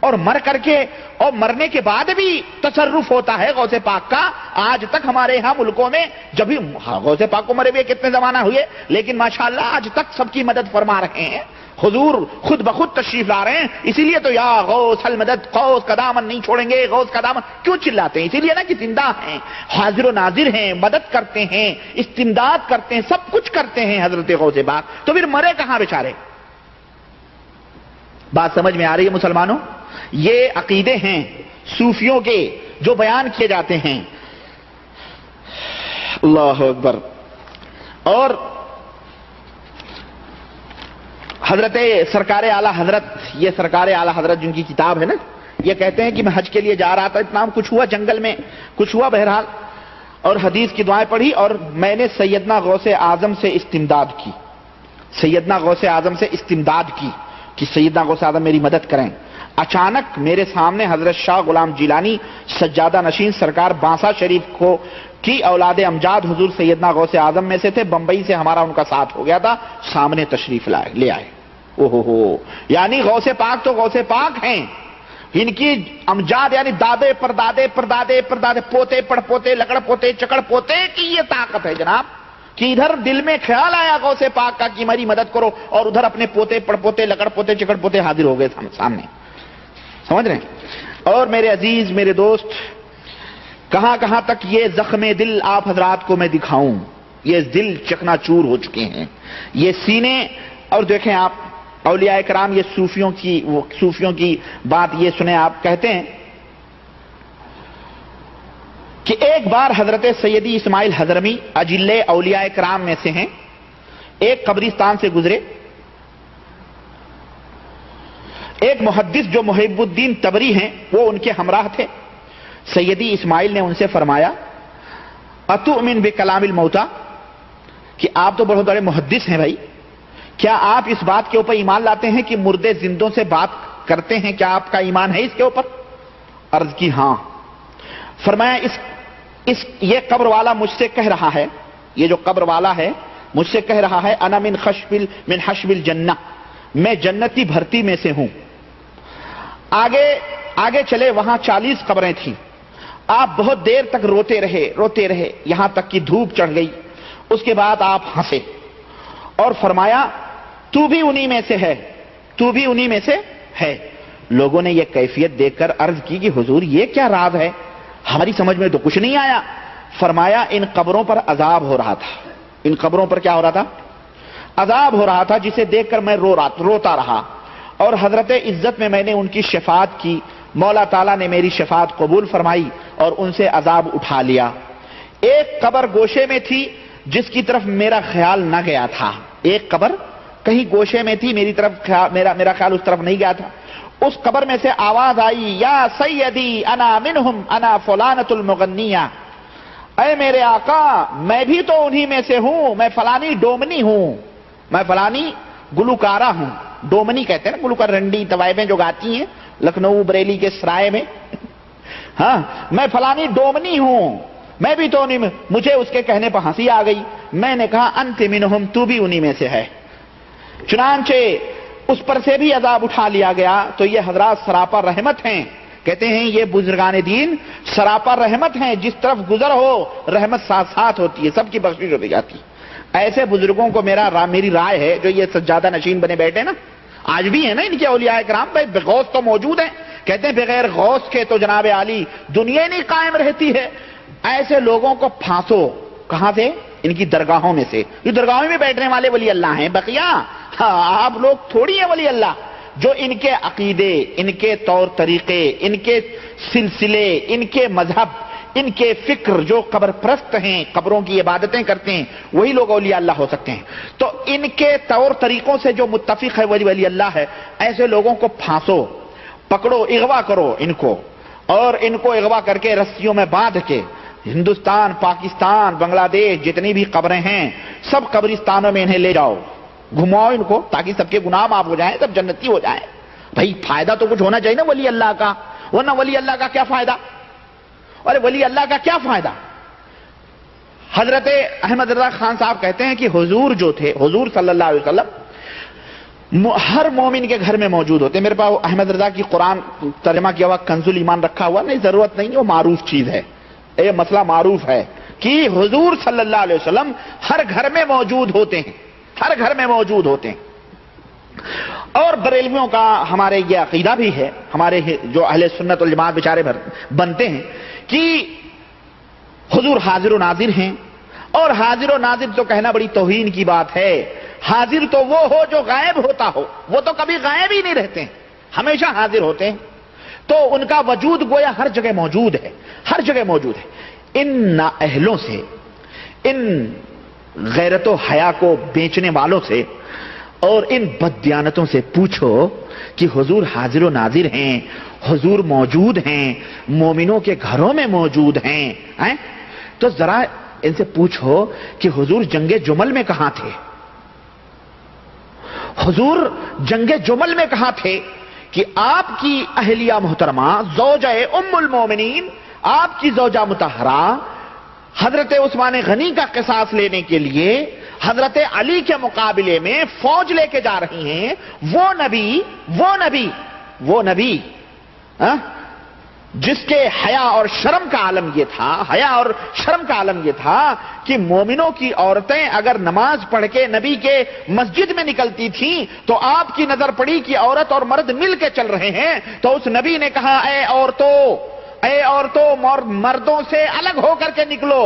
اور مر کر کے اور مرنے کے بعد بھی تصرف ہوتا ہے غوث پاک کا۔ آج تک ہمارے ہاں ملکوں میں جب بھی غوث پاک کو مرے ہوئے کتنے زمانہ ہوئے، لیکن ماشاءاللہ آج تک سب کی مدد فرما رہے ہیں، حضور خود بخود تشریف لا رہے ہیں۔ اسی لیے تو یا غوث المدد، غوث کا دامن نہیں چھوڑیں گے، غوث کا دامن کیوں چلاتے ہیں؟ اسی لیے نا کہ زندہ ہیں، حاضر و ناظر ہیں، مدد کرتے ہیں، استمداد کرتے ہیں، سب کچھ کرتے ہیں حضرت غوث پاک، تو پھر مرے کہاں بیچارے؟ بات سمجھ میں آ رہی ہے مسلمانوں؟ یہ عقیدے ہیں صوفیوں کے جو بیان کیے جاتے ہیں۔ اللہ اکبر۔ اور حضرت سرکار اعلی حضرت، یہ سرکار اعلی حضرت جن کی کتاب ہے نا، یہ کہتے ہیں کہ میں حج کے لیے جا رہا تھا، اتنا کچھ ہوا جنگل میں، کچھ ہوا بہرحال، اور حدیث کی دعائیں پڑھی اور میں نے سیدنا غوث اعظم سے استمداد کی، سیدنا غوث اعظم سے استمداد کی کہ سیدنا غوث اعظم میری مدد کریں۔ اچانک میرے سامنے حضرت شاہ غلام جیلانی سجادہ نشین سرکار بانسا شریف کو کی اولاد امجاد حضور سیدنا غوث اعظم میں سے تھے، بمبئی سے ہمارا ان کا ساتھ ہو گیا تھا، سامنے تشریف لے آئے۔ اوہو، یعنی غوث پاک تو غوث پاک ہیں، ان کی امجاد یعنی دادے پردادے پردادے پردادے پوتے پڑ پوتے لکڑ پوتے چکڑ پوتے کی یہ طاقت ہے جناب، کہ ادھر دل میں خیال آیا غوث پاک کا کہ ہماری مدد کرو، اور ادھر اپنے پوتے پڑ پوتے لکڑ پوتے چکڑ پوتے حاضر ہو گئے سامنے، سمجھ رہے ہیں؟ اور میرے عزیز، میرے دوست، کہاں کہاں تک یہ زخم دل آپ حضرات کو میں دکھاؤں، یہ دل چکنا چور ہو چکے ہیں، یہ سینے۔ اور دیکھیں آپ اولیاء کرام، یہ صوفیوں کی بات یہ سنیں، آپ کہتے ہیں کہ ایک بار حضرت سیدی اسماعیل حضرمی اجلے اولیاء کرام میں سے ہیں، ایک قبرستان سے گزرے، ایک محدث جو محب الدین تبری ہیں وہ ان کے ہمراہ تھے۔ سیدی اسماعیل نے ان سے فرمایا اتؤمن بکلام الموتى، کہ آپ تو بہت بڑے محدث ہیں بھائی، کیا آپ اس بات کے اوپر ایمان لاتے ہیں کہ مردے زندوں سے بات کرتے ہیں؟ کیا آپ کا ایمان ہے اس کے اوپر؟ عرض کی ہاں۔ فرمایا یہ قبر والا مجھ سے کہہ رہا ہے، یہ جو قبر والا ہے مجھ سے کہہ رہا ہے انا من حشب الجنہ، میں جنتی بھرتی میں سے ہوں۔ آگے چلے، وہاں 40 قبریں تھیں، آپ بہت دیر تک روتے رہے یہاں تک کہ دھوپ چڑھ گئی، اس کے بعد آپ ہنسے اور فرمایا تو بھی انہی میں سے ہے، تو بھی انہی میں سے ہے۔ لوگوں نے یہ کیفیت دیکھ کر عرض کی کہ حضور یہ کیا راز ہے، ہماری سمجھ میں تو کچھ نہیں آیا۔ فرمایا ان قبروں پر عذاب ہو رہا تھا، ان قبروں پر کیا ہو رہا تھا؟ عذاب ہو رہا تھا، جسے دیکھ کر میں روتا رہا، اور حضرت عزت میں نے ان کی شفاعت کی، مولا تعالیٰ نے میری شفاعت قبول فرمائی اور ان سے عذاب اٹھا لیا۔ ایک قبر گوشے میں تھی جس کی طرف میرا خیال نہ گیا تھا، ایک قبر کہیں گوشے میں تھی، میرا خیال اس طرف نہیں گیا تھا۔ اس قبر میں سے آواز آئی یا سیدی انا منہم انا فلانۃ المغنیہ، اے میرے آقا میں بھی تو انہی میں سے ہوں، میں فلانی ڈومنی ہوں، میں فلانی گلوکارہ ہوں۔ ڈومنی کہتے ہیں نا گلوکار، رنڈی طوائفیں جو گاتی ہیں لکھنؤ بریلی کے سرائے میں، ہاں میں فلانی ڈومنی ہوں، میں بھی تو انہی میں۔ مجھے اس کے کہنے پر ہنسی آ گئی، میں نے کہا انت منہم، تو بھی انہی میں سے ہے۔ چنانچہ اس پر سے بھی عذاب اٹھا لیا گیا۔ تو یہ حضرات سراپا رحمت ہیں، کہتے ہیں یہ بزرگان دین سراپا رحمت ہیں، جس طرف گزر ہو رحمت ساتھ ساتھ ہوتی ہے، سب کی بخشش ہوتی جاتی ہے۔ ایسے بزرگوں کو میری رائے ہے، جو یہ سجادہ نشین بنے بیٹھے نا، آج بھی ہیں نا ان کے اولیاء کرام، بھائی غوث تو موجود ہیں، کہتے ہیں بغیر غوث کے تو جناب عالی دنیا نہیں قائم رہتی ہے۔ ایسے لوگوں کو پھانسو، کہاں سے؟ ان کی درگاہوں میں سے، جو درگاہوں میں بیٹھنے والے ولی اللہ ہیں، بقیہ آپ لوگ تھوڑی ہیں ولی اللہ۔ جو ان کے عقیدے، ان کے طور طریقے، ان کے سلسلے، ان کے مذہب، ان کے فکر جو قبر پرست ہیں، قبروں کی عبادتیں کرتے ہیں، وہی لوگ اولیاء اللہ ہو سکتے ہیں۔ تو ان کے طور طریقوں سے جو متفق ہے ولی اللہ ہے، ایسے لوگوں کو پھانسو، پکڑو، اغوا کرو ان کو، اور ان کو اغوا کر کے رسیوں میں باندھ کے ہندوستان، پاکستان، بنگلہ دیش جتنی بھی قبریں ہیں سب قبرستانوں میں انہیں لے جاؤ، گھماؤ ان کو تاکہ سب کے گناہ معاف ہو جائیں, سب جنتی ہو جائیں. بھائی فائدہ تو کچھ ہونا چاہیے نا ولی اللہ کا, ورنہ ولی اللہ کا کیا فائدہ؟ ارے ولی اللہ کا کیا فائدہ؟ حضرت احمد رضا خان صاحب کہتے ہیں کہ حضور جو تھے, حضور صلی اللہ علیہ وسلم ہر مومن کے گھر میں موجود ہوتے. میرے پاس احمد رضا کی قرآن ترجمہ کیا ہوا کنز الایمان رکھا ہوا, نہیں ضرورت نہیں, وہ معروف چیز ہے, یہ مسئلہ معروف ہے کہ حضور صلی اللہ علیہ وسلم ہر گھر میں موجود ہوتے ہیں, ہر گھر میں موجود ہوتے ہیں. اور بریلویوں کا ہمارے یہ عقیدہ بھی ہے, ہمارے جو اہل سنت والجماعت بیچارے بنتے ہیں کہ حضور حاضر و ناظر ہیں. اور حاضر و ناظر تو کہنا بڑی توہین کی بات ہے. حاضر تو وہ ہو جو غائب ہوتا ہو, وہ تو کبھی غائب ہی نہیں رہتے ہیں, ہمیشہ حاضر ہوتے ہیں. تو ان کا وجود گویا ہر جگہ موجود ہے, ہر جگہ موجود ہے. ان نااہلوں سے, ان غیرت و حیا کو بیچنے والوں سے اور ان بددیانتوں سے پوچھو کہ حضور حاضر و ناظر ہیں, حضور موجود ہیں, مومنوں کے گھروں میں موجود ہیں, تو ذرا ان سے پوچھو کہ حضور جنگ جمل میں کہاں تھے؟ حضور جنگ جمل میں کہاں تھے کہ آپ کی اہلیہ محترمہ زوجہ ام المومنین, آپ کی زوجہ مطہرہ حضرت عثمان غنی کا قصاص لینے کے لیے حضرت علی کے مقابلے میں فوج لے کے جا رہی ہیں. وہ نبی جس کے حیا اور شرم کا عالم یہ تھا, حیا اور شرم کا عالم یہ تھا کہ مومنوں کی عورتیں اگر نماز پڑھ کے نبی کے مسجد میں نکلتی تھیں تو آپ کی نظر پڑی کہ عورت اور مرد مل کے چل رہے ہیں, تو اس نبی نے کہا اے عورتوں مردوں سے الگ ہو کر کے نکلو,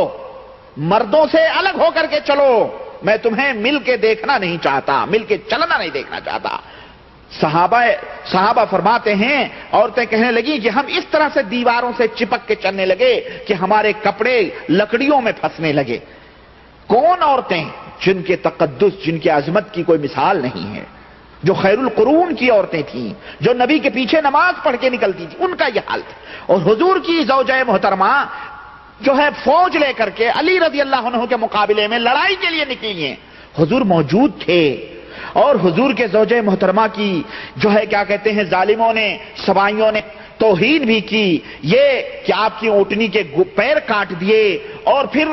مردوں سے الگ ہو کر کے چلو, میں تمہیں مل کے دیکھنا نہیں چاہتا, مل کے چلنا نہیں دیکھنا چاہتا. صحابہ فرماتے ہیں عورتیں کہنے لگی کہ ہم اس طرح سے دیواروں سے چپک کے چلنے لگے کہ ہمارے کپڑے لکڑیوں میں پھنسنے لگے. کون عورتیں جن کے تقدس, جن کی عظمت کی کوئی مثال نہیں ہے, جو خیر القرون کی عورتیں تھیں, جو نبی کے پیچھے نماز پڑھ کے نکلتی تھی, ان کا یہ حال تھا. اور حضور کی زوجہ محترمہ جو ہے فوج لے کر کے علی رضی اللہ عنہ کے مقابلے میں لڑائی کے لیے نکلی ہیں, حضور موجود تھے. اور حضور کے زوجہ محترمہ کی جو ہے کیا کہتے ہیں ظالموں نے, سبائیوں نے توہین بھی کی, یہ کہ آپ کی اونٹنی کے پیر کاٹ دیے, اور پھر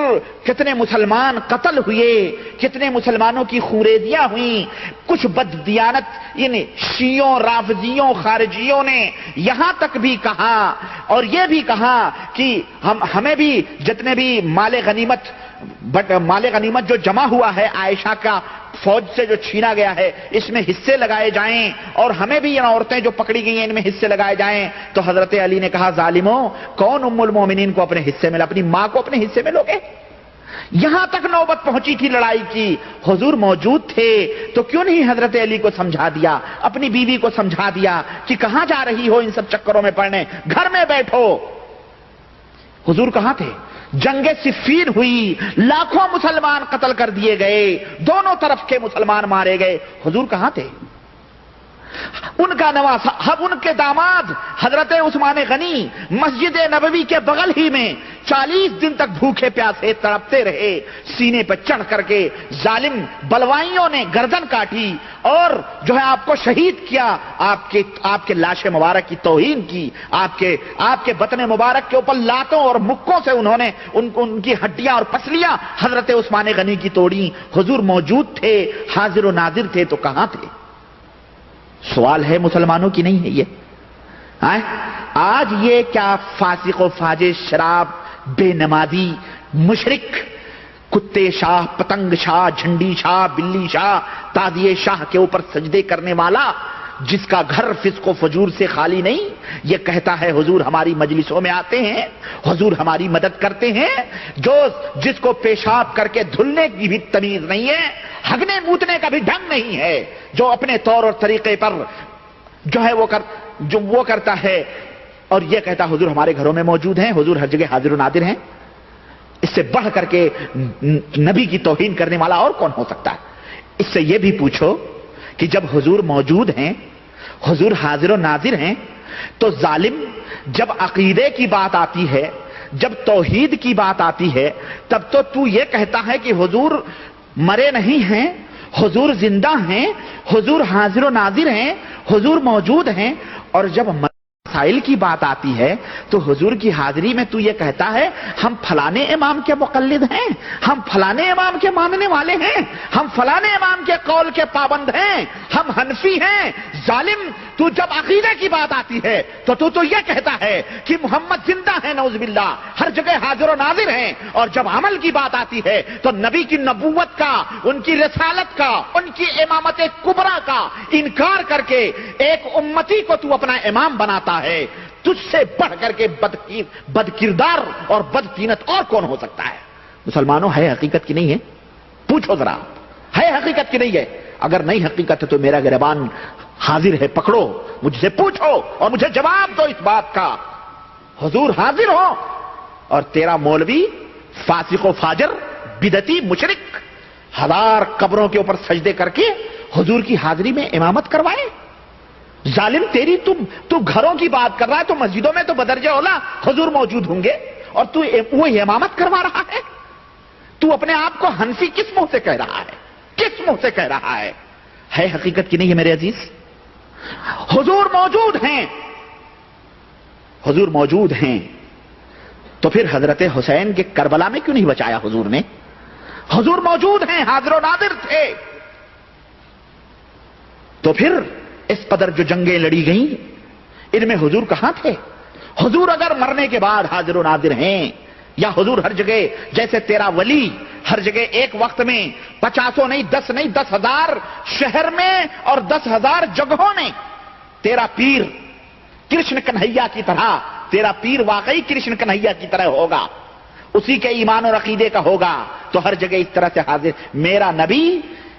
کتنے مسلمان قتل ہوئے, کتنے مسلمانوں کی خوریدیاں ہوئیں. کچھ بددیانت یعنی شیعوں, رافضیوں, خارجیوں نے یہاں تک بھی کہا اور یہ بھی کہا کہ ہمیں بھی جتنے بھی مال غنیمت جو جمع ہوا ہے عائشہ کا فوج سے جو چھینا گیا ہے, اس میں حصے لگائے جائیں, اور ہمیں بھی یہ عورتیں جو پکڑی گئی ہیں ان میں حصے لگائے جائیں. تو حضرت علی نے کہا ظالموں, کون ام المومنین کو اپنے حصے میں, اپنی ماں کو اپنے حصے میں لوگے؟ یہاں تک نوبت پہنچی تھی لڑائی کی. حضور موجود تھے تو کیوں نہیں حضرت علی کو سمجھا دیا, اپنی بیوی کو سمجھا دیا کہ کہاں جا رہی ہو ان سب چکروں میں پڑنے, گھر میں بیٹھو. حضور کہاں تھے؟ جنگ صفین ہوئی, لاکھوں مسلمان قتل کر دیے گئے, دونوں طرف کے مسلمان مارے گئے, حضور کہاں تھے؟ ان کا نواسا, ان کے داماد حضرت عثمان غنی مسجد نبوی کے بغل ہی میں 40 دن تک بھوکے پیاسے تڑپتے رہے, سینے پر چڑھ کر کے ظالم بلوائیوں نے گردن کاٹی اور جو ہے آپ کو شہید کیا, آپ کے لاش مبارک کی توہین کی, آپ کے بطن مبارک کے اوپر لاتوں اور مکوں سے انہوں نے ان کی ہڈیاں اور پسلیاں حضرت عثمان غنی کی توڑی. حضور موجود تھے, حاضر و ناظر تھے, تو کہاں تھے؟ سوال ہے مسلمانوں کی نہیں ہے یہ. آج یہ کیا فاسق و فاجر, شراب, بے نمازی, مشرک, کتے شاہ, پتنگ شاہ, جھنڈی شاہ, بلی شاہ, تازیے شاہ کے اوپر سجدے کرنے والا, جس کا گھر فسق و فجور سے خالی نہیں, یہ کہتا ہے حضور ہماری مجلسوں میں آتے ہیں, حضور ہماری مدد کرتے ہیں. جس کو پیشاب کر کے دھلنے کی بھی تمیز نہیں ہے, ہگنے موتنے کا بھی ڈھنگ نہیں ہے, جو اپنے طور اور طریقے پر جو ہے وہ کرتا ہے, اور یہ کہتا حضور ہمارے گھروں میں موجود ہیں, حضور ہر جگہ حاضر و نادر ہیں. اس سے بڑھ کر کے نبی کی توہین کرنے والا اور کون ہو سکتا ہے؟ اس سے یہ بھی پوچھو کہ جب حضور موجود ہیں, حضور حاضر و ناظر ہیں, تو ظالم جب عقیدے کی بات آتی ہے, جب توحید کی بات آتی ہے, تب تو یہ کہتا ہے کہ حضور مرے نہیں ہیں, حضور زندہ ہیں، حضور حاضر و ناظر ہیں، حضور موجود ہیں، اور جب مسائل کی بات آتی ہے تو حضور کی حاضری میں تو یہ کہتا ہے ہم فلانے امام کے مقلد ہیں، ہم فلانے امام کے ماننے والے ہیں، ہم فلانے امام کے قول کے پابند ہیں، ہم حنفی ہیں۔ ظالم، تو جب عقیدے کی بات آتی ہے تو یہ کہتا ہے کہ محمد زندہ ہے، نعوذ باللہ، ہر جگہ حاضر و ناظر ہیں، اور جب عمل کی بات آتی ہے تو نبی کی نبوت کا، ان کی رسالت کا، ان کی امامت کبریٰ کا انکار کر کے ایک امتی کو تو اپنا امام بناتا ہے۔ تجھ سے بڑھ کر کے بد کردار اور بد تینت اور کون ہو سکتا ہے؟ مسلمانوں، ہے حقیقت کی نہیں ہے؟ پوچھو ذرا، ہے حقیقت کی نہیں ہے؟ اگر نہیں حقیقت ہے تو میرا گریبان حاضر ہے، پکڑو، مجھ سے پوچھو اور مجھے جواب دو اس بات کا۔ حضور حاضر ہو اور تیرا مولوی فاسق و فاجر، بدعتی، مشرک 1000 قبروں کے اوپر سجدے کر کے حضور کی حاضری میں امامت کروائے۔ ظالم، تو گھروں کی بات کر رہا ہے، تو مسجدوں میں تو بدرجہ اولا حضور موجود ہوں گے، اور تو وہ امامت کروا رہا ہے۔ تو اپنے آپ کو حنفی کس منہ سے کہہ رہا ہے؟ کس منہ سے کہہ رہا ہے؟ ہے حقیقت کی نہیں ہے میرے عزیز؟ حضور موجود ہیں، حضور موجود ہیں، تو پھر حضرت حسین کے کربلا میں کیوں نہیں بچایا حضور نے؟ حضور موجود ہیں، حاضر و ناظر تھے، تو پھر اس قدر جو جنگیں لڑی گئیں ان میں حضور کہاں تھے؟ حضور اگر مرنے کے بعد حاضر و ناظر ہیں، یا حضور ہر جگہ جیسے تیرا ولی ہر جگہ ایک وقت میں 50 نہیں 10 نہیں 10,000 شہر میں اور 10,000 جگہوں میں تیرا پیر کرشن کنہیا کی طرح، تیرا پیر واقعی کرشن کنہیا کی طرح ہوگا، اسی کے ایمان اور عقیدے کا ہوگا، تو ہر جگہ اس طرح سے حاضر۔ میرا نبی،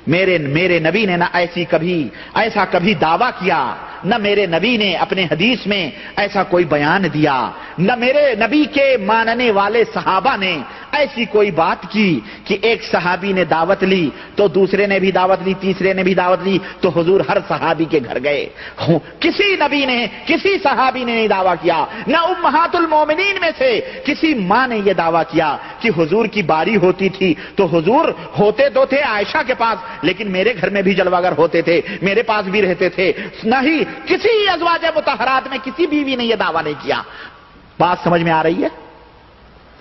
میرے نبی نے نہ ایسا کبھی دعویٰ کیا، نہ میرے نبی نے اپنے حدیث میں ایسا کوئی بیان دیا، نہ میرے نبی کے ماننے والے صحابہ نے ایسی کوئی بات کی کہ ایک صحابی نے دعوت لی تو دوسرے نے بھی دعوت لی، تیسرے نے بھی دعوت لی، تو حضور ہر صحابی کے گھر گئے۔ کسی نبی نے، کسی صحابی نے نہیں دعویٰ کیا، نہ امہات المومنین میں سے کسی ماں نے یہ دعویٰ کیا کہ حضور کی باری ہوتی تھی تو حضور ہوتے تو تھے عائشہ کے پاس، لیکن میرے گھر میں بھی جلوگر ہوتے تھے، میرے پاس بھی رہتے تھے۔ نہ ہی کسی ازواج مطہرات میں کسی بیوی نے یہ دعویٰ نہیں کیا۔ بات سمجھ میں آ رہی ہے؟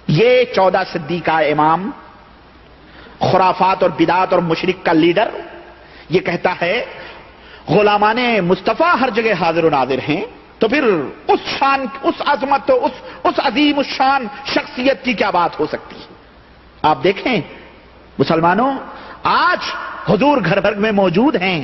یہ 14 صدیقہ امام، خرافات اور بدعات اور مشرک کا لیڈر، یہ کہتا ہے غلامان مصطفیٰ ہر جگہ حاضر و ناظر ہیں، تو پھر اس شان، اس عظمت، اس عظیم الشان شخصیت کی کیا بات ہو سکتی ہے؟ آپ دیکھیں مسلمانوں، آج حضور گھر گھر میں موجود ہیں،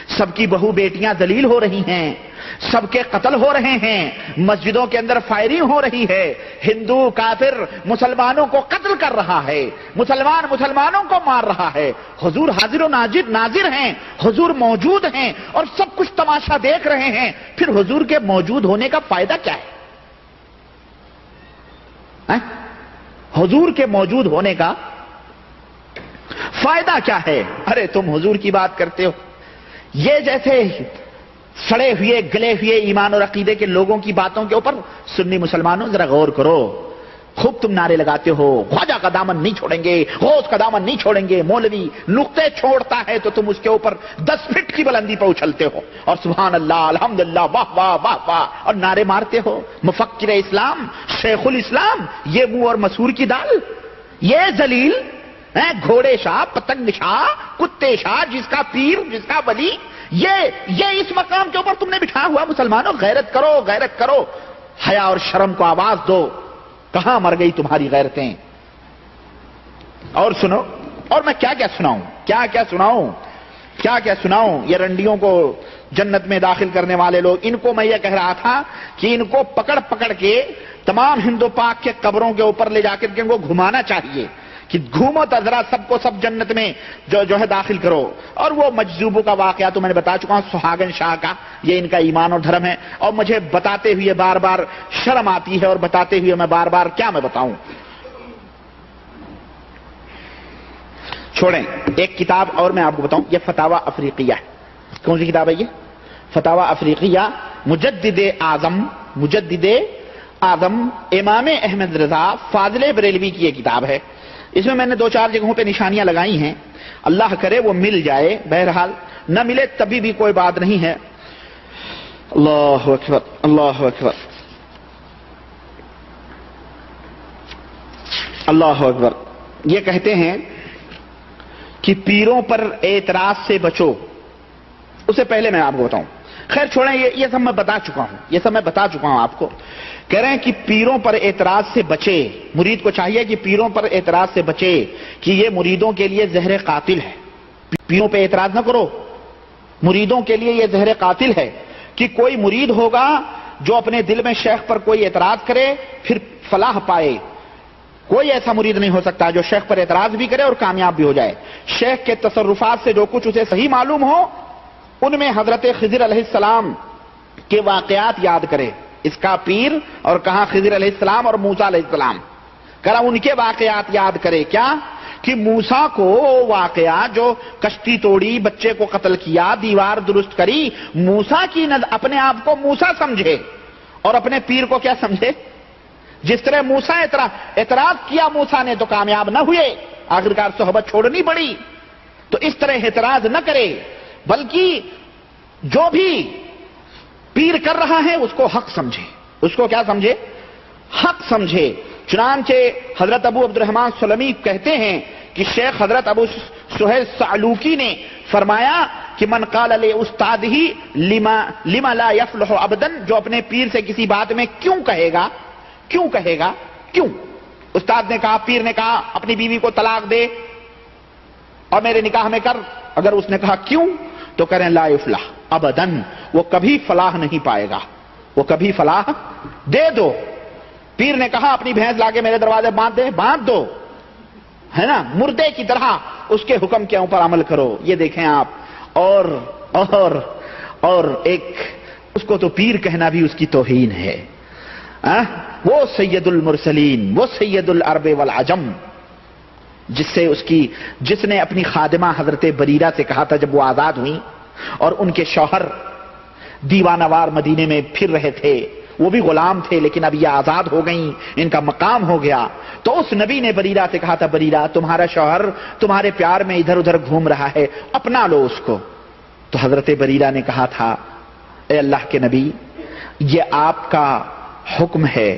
سب کی بہو بیٹیاں ذلیل ہو رہی ہیں، سب کے قتل ہو رہے ہیں، مسجدوں کے اندر فائرنگ ہو رہی ہے، ہندو کافر مسلمانوں کو قتل کر رہا ہے، مسلمانوں کو مار رہا ہے، حضور حاضر و ناظر ہیں، حضور موجود ہیں اور سب کچھ تماشا دیکھ رہے ہیں، پھر حضور کے موجود ہونے کا فائدہ کیا ہے؟ حضور کے موجود ہونے کا فائدہ کیا ہے؟ ارے تم حضور کی بات کرتے ہو، یہ جیسے سڑے ہوئے گلے ہوئے ایمان اور عقیدے کے لوگوں کی باتوں کے اوپر سنی مسلمانوں ذرا غور کرو۔ خوب تم نعرے لگاتے ہو، خواجہ کا دامن نہیں چھوڑیں گے، غوث کا دامن نہیں چھوڑیں گے، مولوی نقطے چھوڑتا ہے تو تم اس کے اوپر 10 فٹ کی بلندی پہ اچھلتے ہو اور سبحان اللہ، الحمدللہ، واہ واہ واہ واہ اور نعرے مارتے ہو۔ مفکر اسلام، شیخ الاسلام، یہ منہ اور مسور کی دال، یہ ذلیل گھوڑے شاہ، پتنگ شاہ، کتے شاہ، جس کا پیر، جس کا ولی، یہ اس مقام کے اوپر تم نے بٹھا ہوا۔ مسلمانوں غیرت کرو، غیرت کرو، حیا اور شرم کو آواز دو۔ کہاں مر گئی تمہاری غیرتیں؟ اور سنو، اور میں کیا سناؤں یہ رنڈیوں کو جنت میں داخل کرنے والے لوگ، ان کو میں یہ کہہ رہا تھا کہ ان کو پکڑ کے تمام ہندو پاک کے قبروں کے اوپر لے جا کر کے ان کو گھمانا چاہیے کہ گھومو تو ذرا سب کو سب جنت میں جو ہے داخل کرو۔ اور وہ مجذوبوں کا واقعہ تو میں نے بتا چکا ہوں، سہاگن شاہ کا، یہ ان کا ایمان اور دھرم ہے، اور مجھے بتاتے ہوئے بار بار شرم آتی ہے، اور بتاتے ہوئے میں بار بار کیا میں بتاؤں۔ چھوڑیں، ایک کتاب اور میں آپ کو بتاؤں، یہ فتاوی افریقیہ ہے۔ کون سی کتاب ہے یہ؟ فتاوی افریقیہ، مجدد اعظم امام احمد رضا فاضل بریلوی کی یہ کتاب ہے۔ اس میں نے 2-4 جگہوں پہ نشانیاں لگائی ہیں، اللہ کرے وہ مل جائے، بہرحال نہ ملے تبھی بھی کوئی بات نہیں ہے۔ اللہ اکبر، اللہ اکبر، اللہ اکبر۔ یہ کہتے ہیں کہ پیروں پر اعتراض سے بچو۔ اس سے پہلے میں آپ کو بتاؤں، خیر چھوڑیں، یہ سب میں بتا چکا ہوں آپ کو۔ کہہ رہے ہیں کہ پیروں پر اعتراض سے بچے، مرید کو چاہیے کہ پیروں پر اعتراض سے بچے کہ یہ مریدوں کے لیے زہر قاتل ہے۔ پیروں پہ اعتراض نہ کرو، مریدوں کے لیے یہ زہر قاتل ہے کہ کوئی مرید ہوگا جو اپنے دل میں شیخ پر کوئی اعتراض کرے پھر فلاح پائے۔ کوئی ایسا مرید نہیں ہو سکتا جو شیخ پر اعتراض بھی کرے اور کامیاب بھی ہو جائے۔ شیخ کے تصرفات سے جو کچھ اسے صحیح معلوم ہو، ان میں حضرت خضر علیہ السلام کے واقعات یاد کرے۔ اس کا پیر اور کہاں خضر علیہ السلام اور موسیٰ علیہ السلام، کرا ان کے واقعات یاد کرے۔ کیا کہ موسیٰ کو واقعات جو کشتی توڑی، بچے کو قتل کیا، دیوار درست کری، موسیٰ کی اپنے آپ کو موسیٰ سمجھے اور اپنے پیر کو کیا سمجھے؟ جس طرح موسیٰ اعتراض کیا موسیٰ نے تو کامیاب نہ ہوئے، آخرکار صحبت چھوڑنی پڑی، تو اس طرح اعتراض نہ کرے، بلکہ جو بھی پیر کر رہا ہے اس کو حق سمجھے۔ اس کو کیا سمجھے؟ حق سمجھے۔ چنانچہ حضرت ابو عبد الرحمن سلمی کہتے ہیں کہ شیخ حضرت ابو سہیل سعلوکی نے فرمایا کہ من قال لاستاذہ لما لا یفلح ابدا، جو اپنے پیر سے کسی بات میں کیوں کہے گا، کیوں؟ استاد نے کہا، پیر نے کہا اپنی بیوی کو طلاق دے اور میرے نکاح میں کر، اگر اس نے کہا کیوں تو کریں لا یفلح ابدا، وہ کبھی فلاح نہیں پائے گا، وہ کبھی فلاح دے دو۔ پیر نے کہا اپنی بھینس لا کے میرے دروازے باندھ دو، ہے نا، مردے کی طرح اس کے حکم کے اوپر عمل کرو۔ یہ دیکھیں آپ، اور ایک اس کو تو پیر کہنا بھی اس کی توہین ہے۔ وہ سید المرسلین، وہ سید العرب والعجم، جس نے اپنی خادمہ حضرت بریرہ سے کہا تھا جب وہ آزاد ہوئی اور ان کے شوہر دیوانہ وار مدینے میں پھر رہے تھے، وہ بھی غلام تھے لیکن اب یہ آزاد ہو گئیں، ان کا مقام ہو گیا، تو اس نبی نے بریرہ سے کہا تھا، بریرہ تمہارا شوہر تمہارے پیار میں ادھر ادھر گھوم رہا ہے، اپنا لو اس کو۔ تو حضرت بریرہ نے کہا تھا، اے اللہ کے نبی، یہ آپ کا حکم ہے،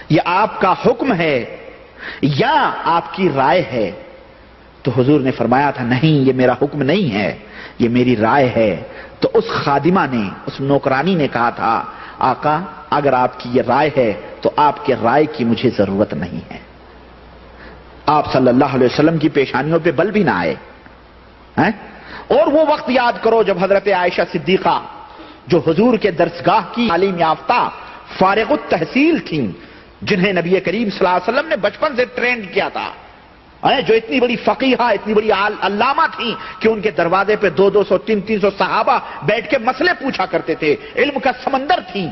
یہ آپ کا حکم ہے یا آپ کی رائے ہے؟ تو حضور نے فرمایا تھا، نہیں یہ میرا حکم نہیں ہے، یہ میری رائے ہے۔ تو اس خادمہ نے، اس نوکرانی نے کہا تھا، آقا اگر آپ کی یہ رائے ہے تو آپ کے رائے کی مجھے ضرورت نہیں ہے۔ آپ صلی اللہ علیہ وسلم کی پیشانیوں پہ بل بھی نہ آئے۔ اور وہ وقت یاد کرو جب حضرت عائشہ صدیقہ، جو حضور کے درسگاہ کی تعلیم یافتہ فارغ التحصیل تھیں، جنہیں نبی کریم صلی اللہ علیہ وسلم نے بچپن سے ٹرینڈ کیا تھا، جو اتنی بڑی فقیہہ، اتنی بڑی علامہ تھیں کہ ان کے دروازے پہ 200 300 صحابہ بیٹھ کے مسئلے پوچھا کرتے تھے، علم کا سمندر تھیں۔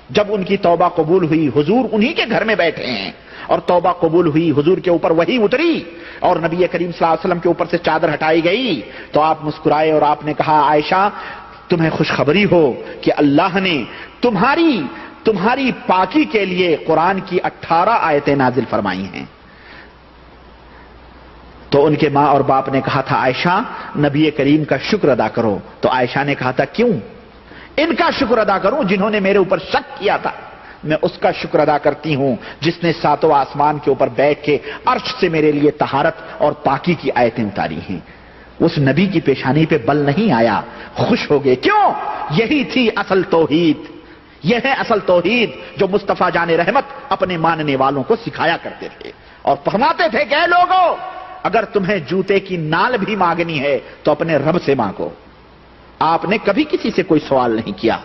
جب ان کی توبہ قبول ہوئی، حضور انہی کے گھر میں بیٹھے ہیں اور توبہ قبول ہوئی، حضور کے اوپر وحی اتری اور نبی کریم صلی اللہ علیہ وسلم کے اوپر سے چادر ہٹائی گئی، تو آپ مسکرائے اور آپ نے کہا، عائشہ تمہیں خوشخبری ہو کہ اللہ نے تمہاری پاکی کے لیے قرآن کی 18 آیتیں نازل فرمائی ہیں۔ تو ان کے ماں اور باپ نے کہا تھا، عائشہ نبی کریم کا شکر ادا کرو۔ تو عائشہ نے کہا تھا، کیوں؟ ان کا شکر ادا کروں جنہوں نے میرے اوپر شک کیا تھا، میں اس کا شکر ادا کرتی ہوں جس نے 7 آسمان کے اوپر بیٹھ کے عرش سے میرے لیے طہارت اور پاکی کی آیتیں اتاری ہیں۔ اس نبی کی پیشانی پہ بل نہیں آیا، خوش ہو گئے۔ کیوں؟ یہی تھی اصل توحید، یہ ہے اصل توحید جو مصطفیٰ جان رحمت اپنے ماننے والوں کو سکھایا کرتے تھے اور فرماتے تھے کہ اے لوگو، اگر تمہیں جوتے کی نال بھی مانگنی ہے تو اپنے رب سے مانگو۔ آپ نے کبھی کسی سے کوئی سوال نہیں کیا،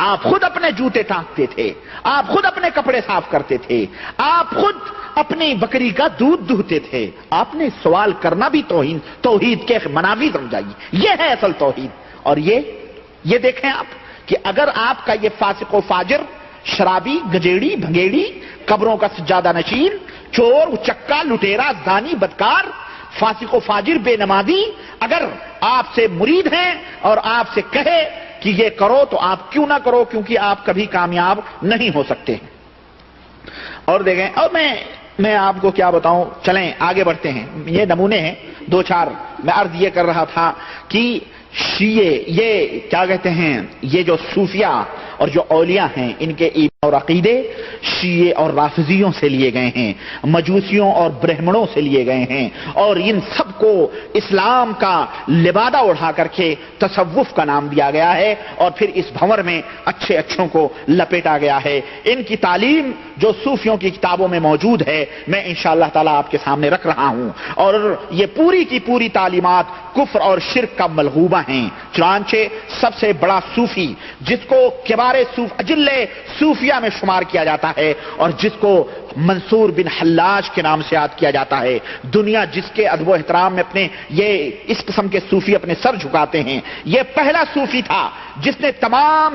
آپ خود اپنے جوتے ٹانکتے تھے، آپ خود اپنے کپڑے صاف کرتے تھے، آپ خود اپنی بکری کا دودھ دہتے تھے۔ آپ نے سوال کرنا بھی توحید کے منافی سمجھائی، یہ ہے اصل توحید۔ اور یہ دیکھیں آپ کہ اگر آپ کا یہ فاسق و فاجر، شرابی، گجیڑی، بھنگیڑی، قبروں کا سجادہ نشین، چور، چکا، لٹیرا، زانی، بدکار، فاسق و فاجر، بے نمازی اگر آپ سے مرید ہیں اور آپ سے کہے کہ یہ کرو تو آپ کیوں نہ کرو، کیونکہ آپ کبھی کامیاب نہیں ہو سکتے ہیں۔ اور دیکھیں، اور میں میں آپ کو کیا بتاؤں، چلیں آگے بڑھتے ہیں. یہ نمونے ہیں دو چار. میں عرض یہ کر رہا تھا کہ شیعہ یہ کیا کہتے ہیں، یہ جو صوفیہ اور جو اولیاء ہیں ان کے ایمان اور عقیدے شیعہ اور رافضیوں سے لیے گئے ہیں، مجوسیوں اور برہمنوں سے لیے گئے ہیں، اور ان سب کو اسلام کا لبادہ اڑا کر کے تصوف کا نام دیا گیا ہے، اور پھر اس بھنور میں اچھے اچھوں کو لپیٹا گیا ہے. ان کی تعلیم جو صوفیوں کی کتابوں میں موجود ہے میں انشاءاللہ تعالی آپ کے سامنے رکھ رہا ہوں، اور یہ پوری کی پوری تعلیمات کفر اور شرک کا ملغوبہ ہیں. چنانچہ سب سے بڑا صوفی جس کو کبار اجل صوفیہ میں شمار کیا جاتا ہے اور جس کو منصور بن حلاج کے نام سے یاد کیا جاتا ہے، دنیا جس کے ادب و احترام میں اپنے یہ اس قسم کے صوفی اپنے سر جھکاتے ہیں، یہ پہلا صوفی تھا جس نے تمام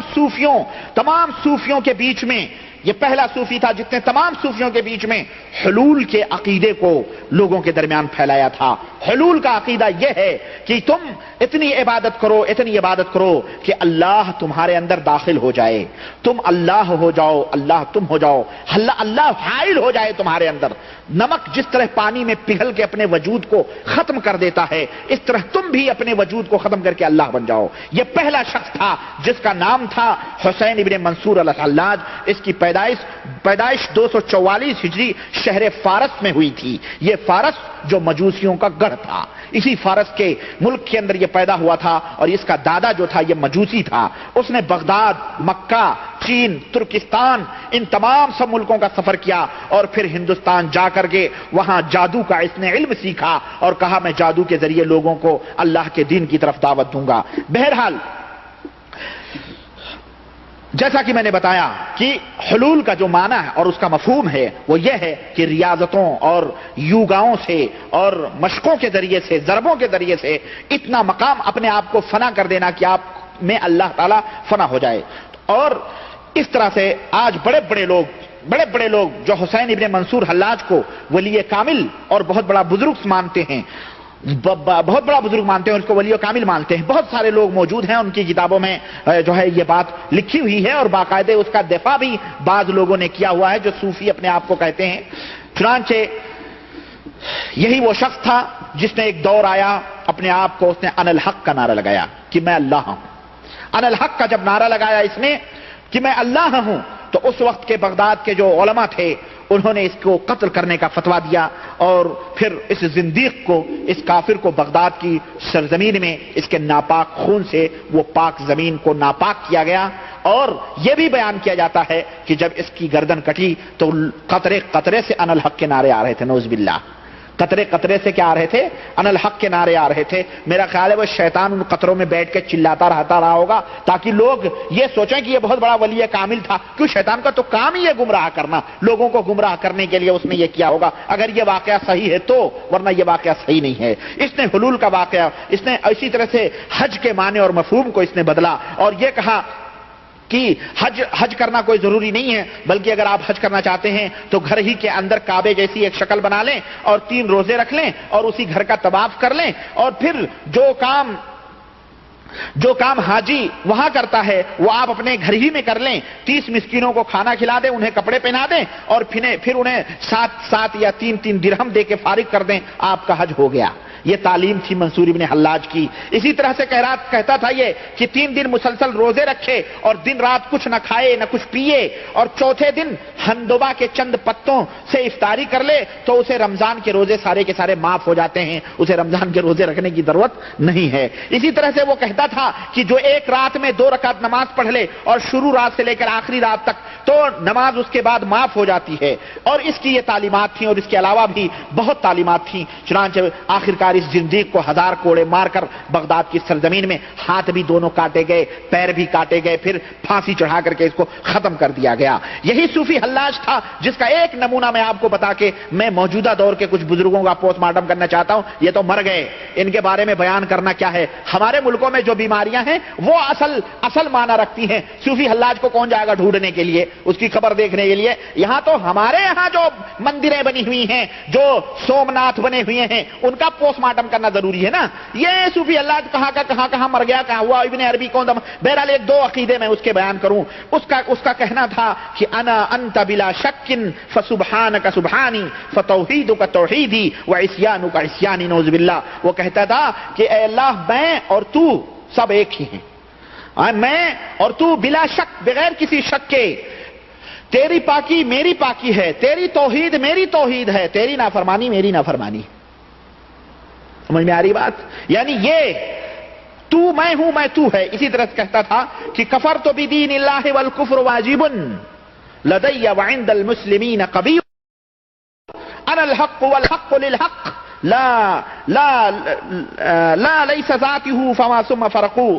صوفیوں کے بیچ میں، یہ پہلا صوفی تھا جس نے تمام صوفیوں کے بیچ میں حلول کے عقیدے کو لوگوں کے درمیان پھیلایا تھا. حلول کا عقیدہ یہ ہے کہ تم اتنی عبادت کرو کہ اللہ تمہارے اندر داخل ہو جائے، تم اللہ ہو جاؤ، اللہ تم ہو جاؤ، اللہ حائل ہو جائے تمہارے اندر. نمک جس طرح پانی میں پگھل کے اپنے وجود کو ختم کر دیتا ہے، اس طرح تم بھی اپنے وجود کو ختم کر کے اللہ بن جاؤ. یہ پہلا شخص تھا جس کا نام تھا حسین ابن منصور الحلاج. اس کی پیدائش 244 ہجری شہر فارس میں ہوئی تھی. یہ فارس جو مجوسیوں کا گڑھ تھا، اسی فارس کے ملک کے اندر یہ پیدا ہوا تھا، اور اس کا دادا جو تھا یہ مجوسی تھا. اس نے بغداد، مکہ، چین، ترکستان ان تمام سب ملکوں کا سفر کیا، اور پھر ہندوستان جا کر کے وہاں جادو کا اس نے علم سیکھا اور کہا میں جادو کے ذریعے لوگوں کو اللہ کے دین کی طرف دعوت دوں گا. بہرحال جیسا کہ میں نے بتایا کہ حلول کا جو معنی ہے اور اس کا مفہوم ہے وہ یہ ہے کہ ریاضتوں اور یوگاؤں سے اور مشقوں کے ذریعے سے، ضربوں کے ذریعے سے اتنا مقام اپنے آپ کو فنا کر دینا کہ آپ میں اللہ تعالیٰ فنا ہو جائے. اور اس طرح سے آج بڑے بڑے لوگ جو حسین ابن منصور حلاج کو ولی کامل اور بہت بڑا بزرگ مانتے ہیں، اس کو ولی کامل مانتے ہیں. بہت سارے لوگ موجود ہیں، ان کی کتابوں میں جو ہے یہ بات لکھی ہوئی ہے، اور باقاعدہ اس کا دفاع بھی بعض لوگوں نے کیا ہوا ہے جو صوفی اپنے آپ کو کہتے ہیں. چنانچہ یہی وہ شخص تھا جس نے ایک دور آیا اپنے آپ کو اس نے ان الحق کا نعرہ لگایا کہ میں اللہ ہوں. ان الحق کا جب نعرہ لگایا اس نے کہ میں اللہ ہوں، تو اس وقت کے بغداد کے جو علماء تھے انہوں نے اس کو قتل کرنے کا فتویٰ دیا، اور پھر اس زندیق کو، اس کافر کو بغداد کی سرزمین میں اس کے ناپاک خون سے وہ پاک زمین کو ناپاک کیا گیا. اور یہ بھی بیان کیا جاتا ہے کہ جب اس کی گردن کٹی تو قطرے قطرے سے ان الحق کے نعرے آ رہے تھے. نعوذ باللہ، قطرے قطرے سے کیا آ رہے تھے؟ ان الحق کے نعرے آ رہے تھے. میرا خیال ہے وہ شیطان ان قطروں میں بیٹھ کے چلاتا رہا ہوگا تاکہ لوگ یہ سوچیں کہ یہ بہت بڑا ولی کامل تھا. کیوں؟ شیطان کا تو کام ہی ہے گمراہ کرنا، لوگوں کو گمراہ کرنے کے لیے اس نے یہ کیا ہوگا، اگر یہ واقعہ صحیح ہے تو، ورنہ یہ واقعہ صحیح نہیں ہے. اس نے حلول کا واقعہ، اس نے اسی طرح سے حج کے معنی اور مفہوم کو اس نے بدلا، اور یہ کہا کہ حج کرنا کوئی ضروری نہیں ہے، بلکہ اگر آپ حج کرنا چاہتے ہیں تو گھر ہی کے اندر کعبے جیسی ایک شکل بنا لیں اور 3 روزے رکھ لیں اور اسی گھر کا طواف کر لیں، اور پھر جو کام حاجی وہاں کرتا ہے وہ آپ اپنے گھر ہی میں کر لیں. 30 مسکینوں کو کھانا کھلا دیں، انہیں کپڑے پہنا دیں، اور پھر انہیں 7 یا 3 درہم دے کے فارغ کر دیں، آپ کا حج ہو گیا. یہ تعلیم تھی منصور ابن حلاج کی. اسی طرح سے کہتا تھا یہ کہ 3 دن مسلسل روزے رکھے اور دن رات کچھ نہ کھائے نہ کچھ پیے، اور چوتھے دن ہندوبا کے چند پتوں سے افطاری کر لے تو اسے رمضان کے روزے سارے کے سارے معاف ہو جاتے ہیں، اسے رمضان کے روزے رکھنے کی ضرورت نہیں ہے. اسی طرح سے وہ کہتا تھا کہ جو ایک رات میں 2 رکعت نماز پڑھ لے اور شروع رات سے لے کر آخری رات تک تو نماز اس کے بعد معاف ہو جاتی ہے. اور اس کی یہ تعلیمات تھیں، اور اس کے علاوہ بھی بہت تعلیمات تھیں. چنانچہ آخرکار اس زندیق کو 1000 کوڑے مار کر بغداد کی سرزمین میں ہاتھ بھی دونوں کاٹے گئے، پیر بھی کاٹے گئے، پھر پھانسی چڑھا کر کے اس کو ختم کر دیا گیا. یہی صوفی حلاج تھا جس کا ایک نمونہ میں آپ کو بتا کے میں موجودہ دور کے کچھ بزرگوں کا پوسٹ مارٹم کرنا چاہتا ہوں. یہ تو مر گئے، ان کے بارے میں بیان کرنا کیا ہے. ہمارے ملکوں میں جو بیماریاں ہیں وہ اصل معنی رکھتی ہیں. صوفی حلاج کو کون جائے گا ڈھونڈنے کے لیے، اس کی خبر دیکھنے کے لیے؟ یہاں تو ہمارے یہاں جو مندریں بنی ہوئی ہیں، جو سومناتھ بنے ہوئے ہیں، ان کا پوسٹ مارٹم کرنا ضروری ہے نا. یہ صوفی اللہ کہاں مر گیا, کہاں ہوا, ابن عربی کون تھا. بہرحال ایک دو عقیدے میں اس کے بیان کروں. اس کا کہنا تھا کہ انا انت بلا شک فسبحانک سبحانی فتوحیدک توحیدی وعصیانک عصیانی نعوذ باللہ. وہ کہتا تھا کہ اے اللہ میں اور تو سب ایک ہی ہیں, میں اور تو بلا شک بغیر کسی شک کے, تیری پاکی میری پاکی ہے, تیری توحید میری توحید ہے, تیری نافرمانی میری نافرمانی. سمجھ میں آ رہی بات؟ یعنی یہ تو میں ہوں میں تو ہے. اسی طرح کہتا تھا کہ کفرت بدین اللہ والکفر واجب لدی وعند المسلمین قبیح انا الحق والحق للحق لا لا لا لیس ذاته فما ثم فرقو.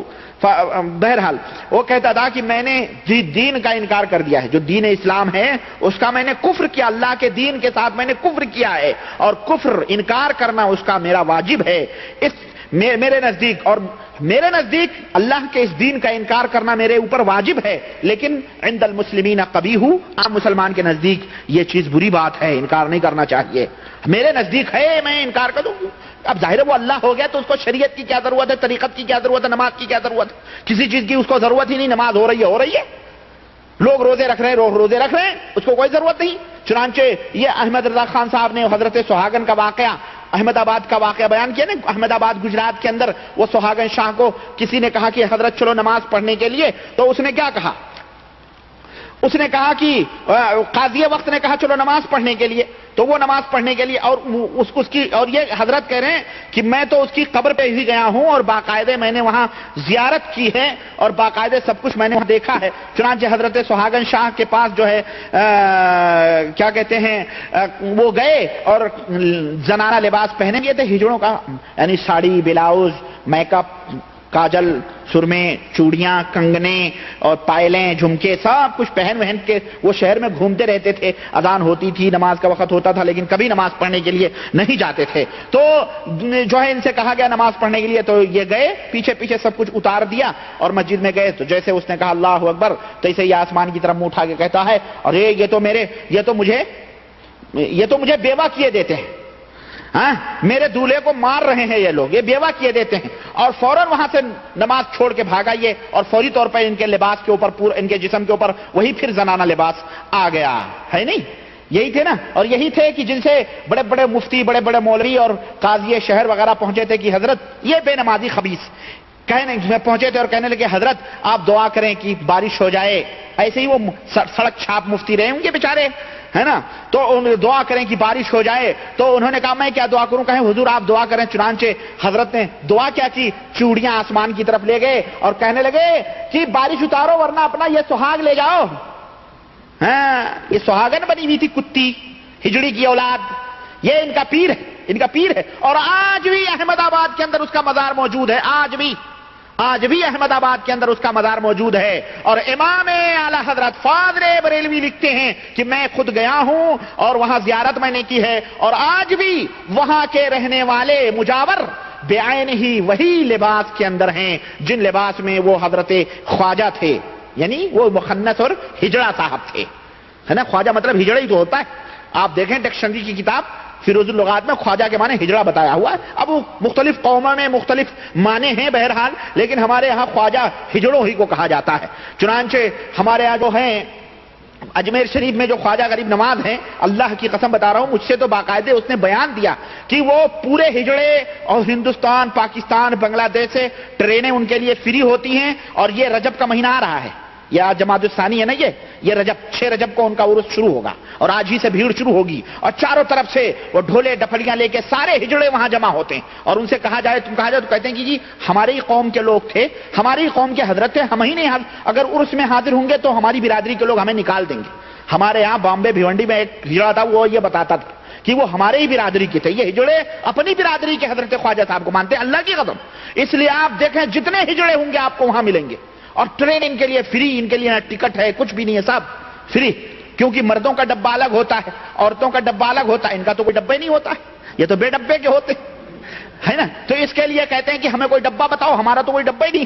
بہرحال وہ کہتا تھا کہ میں نے دین کا انکار کر دیا ہے, جو دین اسلام ہے اس کا میں نے کفر کیا, اللہ کے دین کے ساتھ میں نے کفر کیا ہے, اور کفر انکار کرنا اس کا میرا واجب ہے. اس میرے نزدیک, اور میرے نزدیک اللہ کے اس دین کا انکار کرنا میرے اوپر واجب ہے, لیکن عند المسلمین قبیح, عام مسلمان کے نزدیک یہ چیز بری بات ہے, انکار نہیں کرنا چاہیے. میرے نزدیک ہے میں انکار کر دوں. اب ظاہر ہے وہ اللہ ہو گیا تو اس کو شریعت کی کیا ضرورت ہے, طریقت کی کیا ضرورت ہے, نماز کی کیا ضرورت ہے, کسی چیز کی اس کو ضرورت ہی نہیں. نماز ہو رہی ہے, لوگ روزے رکھ رہے ہیں, اس کو کوئی ضرورت نہیں. چنانچہ یہ احمد رضا خان صاحب نے حضرت سہاگن کا واقعہ, احمد آباد کا واقعہ بیان کیا نا. احمد آباد گجرات کے اندر وہ سہاگن شاہ کو کسی نے کہا کہ حضرت چلو نماز پڑھنے کے لیے, تو اس نے کیا کہا, اس نے کہا کہ قاضی وقت نے کہا چلو نماز پڑھنے کے لیے, تو وہ نماز پڑھنے کے لیے, اور اس کی, اور یہ حضرت کہہ رہے ہیں کہ میں تو اس کی قبر پہ ہی گیا ہوں اور باقاعدے میں نے وہاں زیارت کی ہے اور باقاعدے سب کچھ میں نے وہاں دیکھا ہے. چنانچہ حضرت سہاگن شاہ کے پاس جو ہے کیا کہتے ہیں, وہ گئے اور زنانہ لباس پہنے گئے تھے ہجڑوں کا, یعنی ساڑی, بلاؤز, میک اپ, کاجل, سرمے, چوڑیاں, کنگنے اور پائلیں, جھمکے, سب کچھ پہن کے وہ شہر میں گھومتے رہتے تھے. اذان ہوتی تھی, نماز کا وقت ہوتا تھا, لیکن کبھی نماز پڑھنے کے لیے نہیں جاتے تھے. تو جو ہے ان سے کہا گیا نماز پڑھنے کے لیے, تو یہ گئے, پیچھے سب کچھ اتار دیا اور مسجد میں گئے. تو جیسے اس نے کہا اللہ اکبر, تو اسے یہ آسمان کی طرف منہ اٹھا کے کہتا ہے, ارے یہ تو مجھے بیوہ کیے دیتے ہیں, میرے دولہے کو مار رہے ہیں یہ لوگ, یہ بیوہ کیے دیتے ہیں. اور فوراً وہاں سے نماز چھوڑ کے بھاگا یہ, اور فوری طور پر ان کے لباس کے اوپر, ان کے جسم کے اوپر وہی پھر زنانہ لباس آ گیا ہے. نہیں یہی تھے نا, اور یہی تھے کہ جن سے بڑے بڑے مفتی, بڑے بڑے مولوی اور قاضی شہر وغیرہ پہنچے تھے کہ حضرت یہ بے نمازی خبیث کہنے پہنچے تھے اور کہنے لگے حضرت آپ دعا کریں کہ بارش ہو جائے. ایسے ہی وہ سڑک چھاپ مفتی رہے ہوں گے بیچارے, ہے نا, تو دعا کریں کہ بارش ہو جائے. تو انہوں نے کہا میں کیا دعا کروں, کہیں حضور آپ دعا کریں. چنانچہ حضرت نے دعا کیا کی, چوڑیاں آسمان کی طرف لے گئے اور کہنے لگے کہ بارش اتارو ورنہ اپنا یہ سہاگ لے جاؤ. یہ سہاگن بنی ہوئی تھی کتی, ہجڑی کی اولاد, یہ ان کا پیر ہے. اور آج بھی احمد آباد کے اندر اس کا مزار موجود ہے, آج بھی احمد آباد کے اندر اس کا مزار موجود ہے. اور امام اعلی حضرت فاضل بریلوی لکھتے ہیں کہ میں خود گیا ہوں اور وہاں زیارت میں نے کی ہے, اور آج بھی وہاں کے رہنے والے مجاور بعین ہی وہی لباس کے اندر ہیں جن لباس میں وہ حضرت خواجہ تھے, یعنی وہ مخنث اور ہجڑا صاحب تھے, ہے نا. خواجہ مطلب ہجڑا ہی تو ہوتا ہے. آپ دیکھیں ڈکشنری کی کتاب فیروز اللغات میں خواجہ کے معنی ہجڑا بتایا ہوا ہے. اب وہ مختلف قوموں میں مختلف معنی ہیں بہرحال, لیکن ہمارے ہاں خواجہ ہجڑوں ہی کو کہا جاتا ہے. چنانچہ ہمارے یہاں جو ہیں اجمیر شریف میں جو خواجہ غریب نواز ہیں, اللہ کی قسم بتا رہا ہوں, مجھ سے تو باقاعدے اس نے بیان دیا کہ وہ پورے ہجڑے اور ہندوستان, پاکستان, بنگلہ دیش سے ٹرینیں ان کے لیے فری ہوتی ہیں. اور یہ رجب کا مہینہ آ رہا ہے, یہ آج جماعت الثانی ہے نا, یہ رجب 6 رجب کو ان کا عرس شروع ہوگا اور آج ہی سے بھیڑ شروع ہوگی. اور چاروں طرف سے وہ ڈھولے ڈپڑیاں لے کے سارے ہجڑے وہاں جمع ہوتے ہیں. اور ان سے کہا جائے تو کہتے ہیں کہ جی ہمارے ہی قوم کے لوگ تھے, ہماری ہی قوم کے حضرت تھے, ہم ہی نہیں, اگر عرس میں حاضر ہوں گے تو ہماری برادری کے لوگ ہمیں نکال دیں گے. ہمارے یہاں بامبے بھیونڈی میں ایک ہجڑا تھا, وہ یہ بتاتا تھا کہ وہ ہمارے ہی برادری کے تھے. یہ ہجڑے اپنی برادری کے حضرت خواجہ صاحب کو مانتے ہیں, اللہ کی قسم. اس لیے آپ دیکھیں جتنے ہجڑے ہوں گے آپ کو وہاں ملیں گے. اور ٹرین ان کے لیے فری, ان کے لیے نہ ٹکٹ ہے, کچھ بھی نہیں ہے, سب فری. کیونکہ مردوں کا ڈبہ الگ ہوتا ہے, عورتوں کا ڈبہ الگ ہوتا ہے, ان کا تو کوئی ڈبہ ہی نہیں ہوتا ہے, یہ تو بے ڈبے کے ہوتے ہے نا. تو اس کے لیے کہتے ہیں کہ ہمیں کوئی ڈبہ بتاؤ, ہمارا تو کوئی ڈبہ ہی نہیں,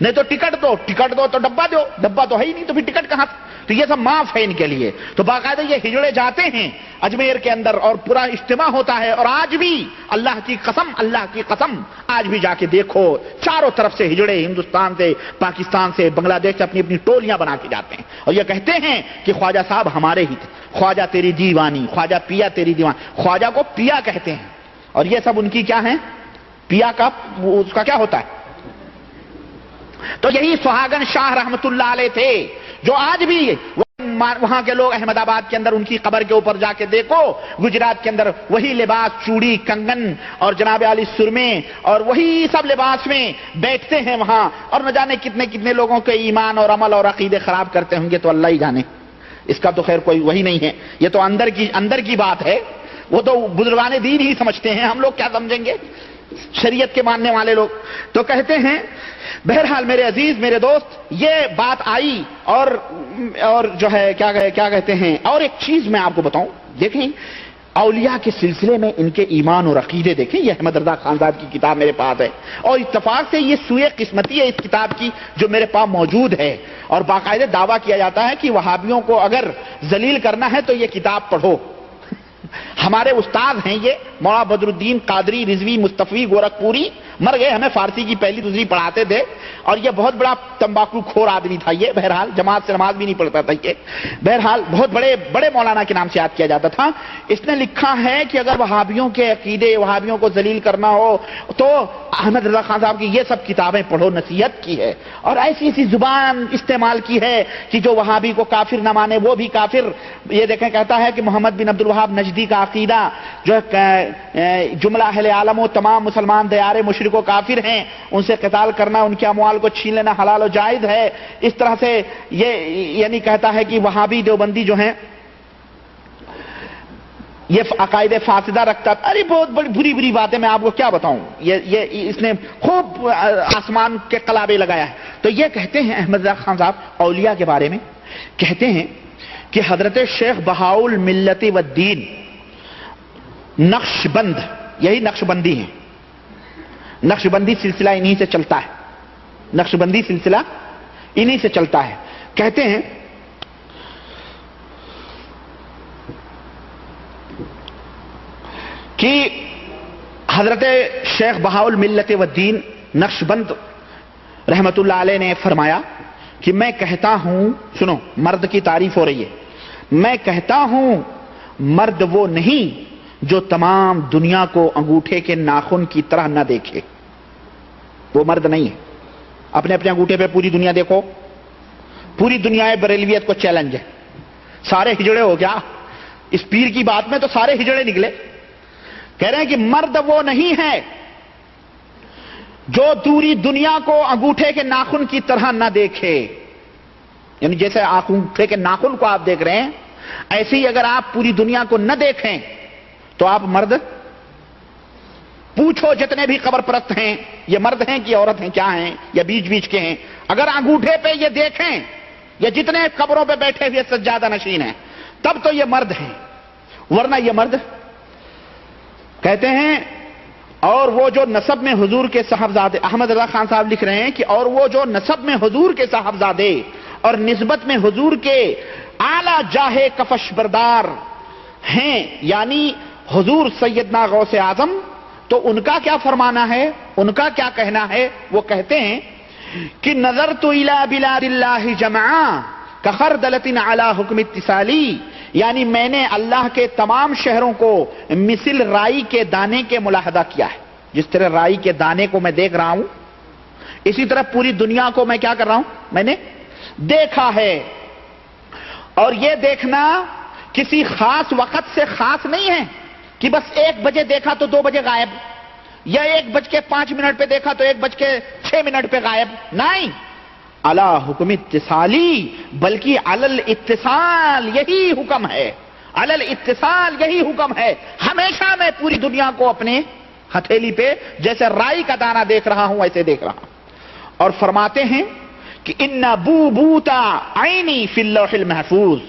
نہیں تو ٹکٹ دو تو ڈبہ دو, ڈبہ تو ہے ہی نہیں, تو پھر ٹکٹ کہاں. تو یہ سب معاف ہے ان کے لیے. تو باقاعدہ یہ ہجڑے جاتے ہیں اجمیر کے اندر اور پورا اجتماع ہوتا ہے. اور آج بھی اللہ کی قسم آج بھی جا کے دیکھو چاروں طرف سے ہجڑے ہندوستان سے پاکستان سے بنگلہ دیش سے اپنی اپنی ٹولیاں بنا کے جاتے ہیں اور یہ کہتے ہیں کہ خواجہ صاحب ہمارے ہی تھے, خواجہ تیری دیوانی, خواجہ پیا تیری دیوانی. خواجہ کو پیا کہتے ہیں اور یہ سب ان کی کیا ہیں, پیا کا اس کا کیا ہوتا ہے. تو یہی سہاگن شاہ رحمت اللہ علیہ تھے جو آج بھی وہاں کے لوگ احمد آباد کے اندر ان کی قبر کے اوپر جا کے دیکھو, گجرات کے اندر وہی لباس, چوڑی, کنگن اور جناب عالی سرمے اور وہی سب لباس میں بیٹھتے ہیں وہاں. اور نہ جانے کتنے کتنے لوگوں کے ایمان اور عمل اور عقیدے خراب کرتے ہوں گے, تو اللہ ہی جانے. اس کا تو خیر کوئی وہی نہیں ہے, یہ تو اندر کی بات ہے. وہ تو بزرگان دین ہی سمجھتے ہیں, ہم لوگ کیا سمجھیں گے شریعت کے ماننے والے لوگ. تو کہتے ہیں بہرحال میرے عزیز میرے دوست یہ بات آئی. اور جو ہے کیا کہتے ہیں, اور ایک چیز میں آپ کو بتاؤں, دیکھیں اولیاء کے سلسلے میں ان کے ایمان اور عقیدے دیکھیں. یہ احمد رضا خان صاحب کی کتاب میرے پاس ہے اور اتفاق سے یہ سوئے قسمتی ہے اس کتاب کی جو میرے پاس موجود ہے. اور باقاعدہ دعویٰ کیا جاتا ہے کہ وہابیوں کو اگر ذلیل کرنا ہے تو یہ کتاب پڑھو. ہمارے استاد ہیں یہ مولانا بدر الدین قادری رضوی مصطفی گورکھپوری, مر گئے, ہمیں فارسی کی پہلی دوسری پڑھاتے تھے اور یہ بہت بڑا تمباکو خور آدمی تھا. یہ بہرحال جماعت سے نماز بھی نہیں پڑھتا تھا. یہ بہرحال بہت بڑے مولانا کے نام سے یاد کیا جاتا تھا. اس نے لکھا ہے کہ اگر وہابیوں کے عقیدے, وہابیوں کو ذلیل کرنا ہو تو احمد رضا خان صاحب کی یہ سب کتابیں پڑھو, نصیحت کی ہے. اور ایسی زبان استعمال کی ہے کہ جو وہابی کو کافر نہ مانے وہ بھی کافر. یہ دیکھیں کہتا ہے کہ محمد بن عبد الوہاب نجدی کا عقیدہ جو جملہ اہل عالم و تمام مسلمان دیار مشرک و کافر ہیں, ان سے قتال کرنا, ان کے اموال کو چھین لینا حلال و جائز ہے. اس طرح سے یہ یعنی کہتا ہے کہ وہابی دیوبندی جو ہیں یہ عقائد فاسدہ رکھتا. ارے بہت بڑی بری باتیں میں آپ کو کیا بتاؤں. یہ اس نے خوب آسمان کے قلابے لگایا ہے. تو یہ کہتے ہیں احمد رضا خان صاحب اولیاء کے بارے میں, کہتے ہیں کہ حضرت شیخ بہاؤل ملت والدین نقش بند, یہی نقش بندی ہیں, نقش بندی سلسلہ انہی سے چلتا ہے, نقش بندی سلسلہ انہی سے چلتا ہے. کہتے ہیں کہ حضرت شیخ بہاؤل ملت والدین نقش بند رحمت اللہ علیہ نے فرمایا کہ میں کہتا ہوں, سنو مرد کی تعریف ہو رہی ہے, میں کہتا ہوں مرد وہ نہیں جو تمام دنیا کو انگوٹھے کے ناخن کی طرح نہ دیکھے. وہ مرد نہیں ہے. اپنے انگوٹھے پہ پوری دنیا دیکھو, پوری دنیا بریلویت کو چیلنج ہے. سارے ہجڑے ہو گیا اس پیر کی بات میں, تو سارے ہجڑے نکلے. کہہ رہے ہیں کہ مرد وہ نہیں ہے جو پوری دنیا کو انگوٹھے کے ناخن کی طرح نہ دیکھے. یعنی جیسے انگوٹھے کے ناخن کو آپ دیکھ رہے ہیں, ایسے ہی اگر آپ پوری دنیا کو نہ دیکھیں تو آپ مرد. پوچھو جتنے بھی قبر پرست ہیں یہ مرد ہیں کہ عورت ہیں, کیا ہیں یا بیچ کے ہیں, اگر انگوٹھے پہ یہ دیکھیں یا جتنے قبروں پہ بیٹھے ہوئے سجادہ نشین ہیں تب تو یہ مرد ہیں, ورنہ یہ مرد. کہتے ہیں اور وہ جو نسب میں حضور کے صاحبزادے, احمد رضا خان صاحب لکھ رہے ہیں کہ اور وہ جو نسب میں حضور کے صاحبزادے اور نسبت میں حضور کے اعلی جاہ کفش بردار ہیں, یعنی حضور سیدنا غوث اعظم, تو ان کا کیا فرمانا ہے, ان کا کیا کہنا ہے. وہ کہتے ہیں کہ نظرت الی بلاد اللہ جمعا کخردلۃ علی حکم اتصالی, یعنی میں نے اللہ کے تمام شہروں کو مثل رائی کے دانے کے ملاحظہ کیا ہے. جس طرح رائی کے دانے کو میں دیکھ رہا ہوں اسی طرح پوری دنیا کو میں کیا کر رہا ہوں, میں نے دیکھا ہے. اور یہ دیکھنا کسی خاص وقت سے خاص نہیں ہے کہ بس 1 بجے دیکھا تو 2 بجے غائب, یا 1:05 پہ دیکھا تو 1:06 پہ غائب. نہیں, علی حکم اتصالی, بلکہ علی الاتصال یہی حکم ہے, علی الاتصال یہی حکم ہے. ہمیشہ میں پوری دنیا کو اپنے ہتھیلی پہ جیسے رائی کا دانہ دیکھ رہا ہوں ایسے دیکھ رہا ہوں. اور فرماتے ہیں کہ ان بوبوتا عینی فی اللوح المحفوظ,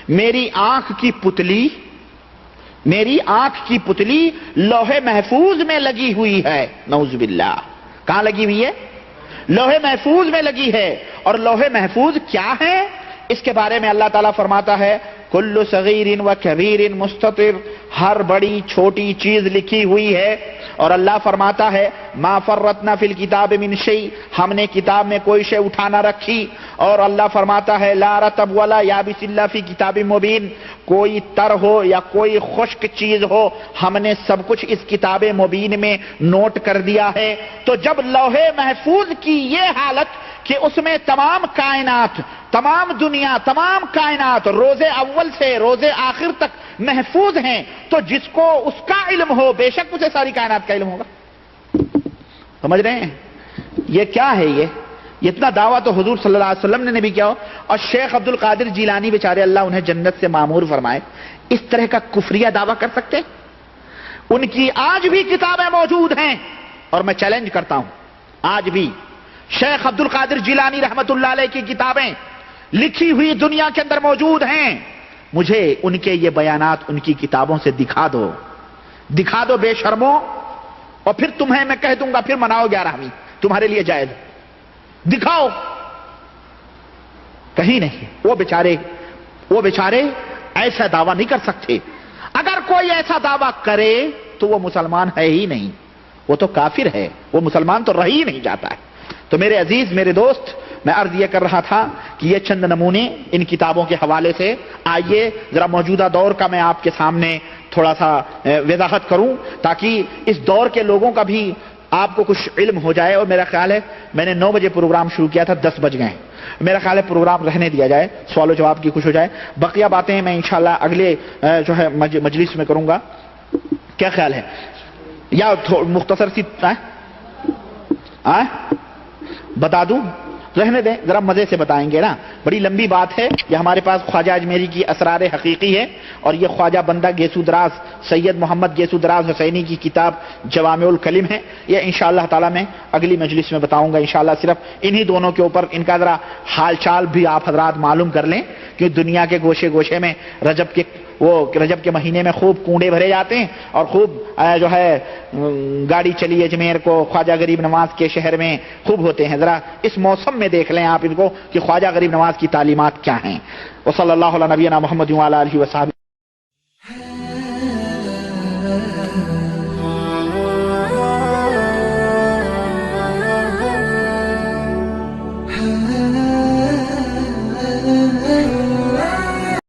میری آنکھ کی پتلی لوح محفوظ میں لگی ہوئی ہے. نعوذ باللہ. کہاں لگی ہوئی ہے؟ لوح محفوظ میں لگی ہے. اور لوح محفوظ کیا ہے؟ اس کے بارے میں اللہ تعالیٰ فرماتا ہے کل صغیر و کبیر مستطر، ہر بڑی چھوٹی چیز لکھی ہوئی ہے. اور اللہ فرماتا ہے ما فرطنا فی الکتاب من شیء، ہم نے کتاب میں کوئی شے اٹھا نہ رکھی. اور اللہ فرماتا ہے لا رطب ولا یابس الا فی کتاب مبین، کوئی تر ہو یا کوئی خشک چیز ہو ہم نے سب کچھ اس کتاب مبین میں نوٹ کر دیا ہے. تو جب لوح محفوظ کی یہ حالت کہ اس میں تمام کائنات، تمام دنیا، تمام کائنات روز اول سے روز آخر تک محفوظ ہیں، تو جس کو اس کا علم ہو بے شک اسے ساری کائنات کا علم ہوگا. سمجھ رہے ہیں یہ کیا ہے؟ یہ اتنا دعویٰ تو حضور صلی اللہ علیہ وسلم نے بھی کیا ہو. اور شیخ عبد القادر جیلانی بیچارے اللہ انہیں جنت سے معمور فرمائے، اس طرح کا کفریہ دعویٰ کر سکتے؟ ان کی آج بھی کتابیں موجود ہیں، اور میں چیلنج کرتا ہوں آج بھی شیخ عبد القادر جیلانی رحمت اللہ علیہ کی کتابیں لکھی ہوئی دنیا کے اندر موجود ہیں. مجھے ان کے یہ بیانات ان کی کتابوں سے دکھا دو بے شرمو، اور پھر تمہیں میں کہہ دوں گا پھر مناؤ 11ویں، تمہارے لیے جائز، دکھاؤ. کہیں نہیں. وہ بیچارے ایسا دعویٰ نہیں کر سکتے. اگر کوئی ایسا دعویٰ کرے تو وہ مسلمان ہے ہی نہیں، وہ تو کافر ہے، وہ مسلمان تو رہ ہی نہیں جاتا ہے. تو میرے عزیز، میرے دوست، میں عرض یہ کر رہا تھا کہ یہ چند نمونے ان کتابوں کے حوالے سے. آئیے ذرا موجودہ دور کا میں آپ کے سامنے تھوڑا سا وضاحت کروں تاکہ اس دور کے لوگوں کا بھی آپ کو کچھ علم ہو جائے. اور میرا خیال ہے میں نے 9 بجے پروگرام شروع کیا تھا، 10 بج گئے. میرا خیال ہے پروگرام رہنے دیا جائے، سوال و جواب کی کچھ ہو جائے. بقیہ باتیں میں انشاءاللہ اگلے جو ہے مجلس میں کروں گا. کیا خیال ہے؟ یا مختصر سی بتا دوں؟ رہنے دیں، ذرا مزے سے بتائیں گے نا. بڑی لمبی بات ہے. یہ ہمارے پاس خواجہ اجمیری کی اسرار حقیقی ہے، اور یہ خواجہ بندہ گیسو دراز سید محمد گیسو دراز حسینی کی کتاب جوامع الکلم ہے. یہ انشاءاللہ تعالی میں اگلی مجلس میں بتاؤں گا انشاءاللہ. صرف انہی دونوں کے اوپر ان کا ذرا حال چال بھی آپ حضرات معلوم کر لیں کہ دنیا کے گوشے گوشے میں رجب کے مہینے میں خوب کنڈے بھرے جاتے ہیں، اور خوب جو ہے گاڑی چلی اجمیر کو خواجہ غریب نواز کے شہر میں خوب ہوتے ہیں. ذرا اس موسم میں دیکھ لیں آپ ان کو کہ خواجہ غریب نواز کی تعلیمات کیا ہیں. وصلی اللہ علی نبینا محمد وعلی آلہ وصحبہ.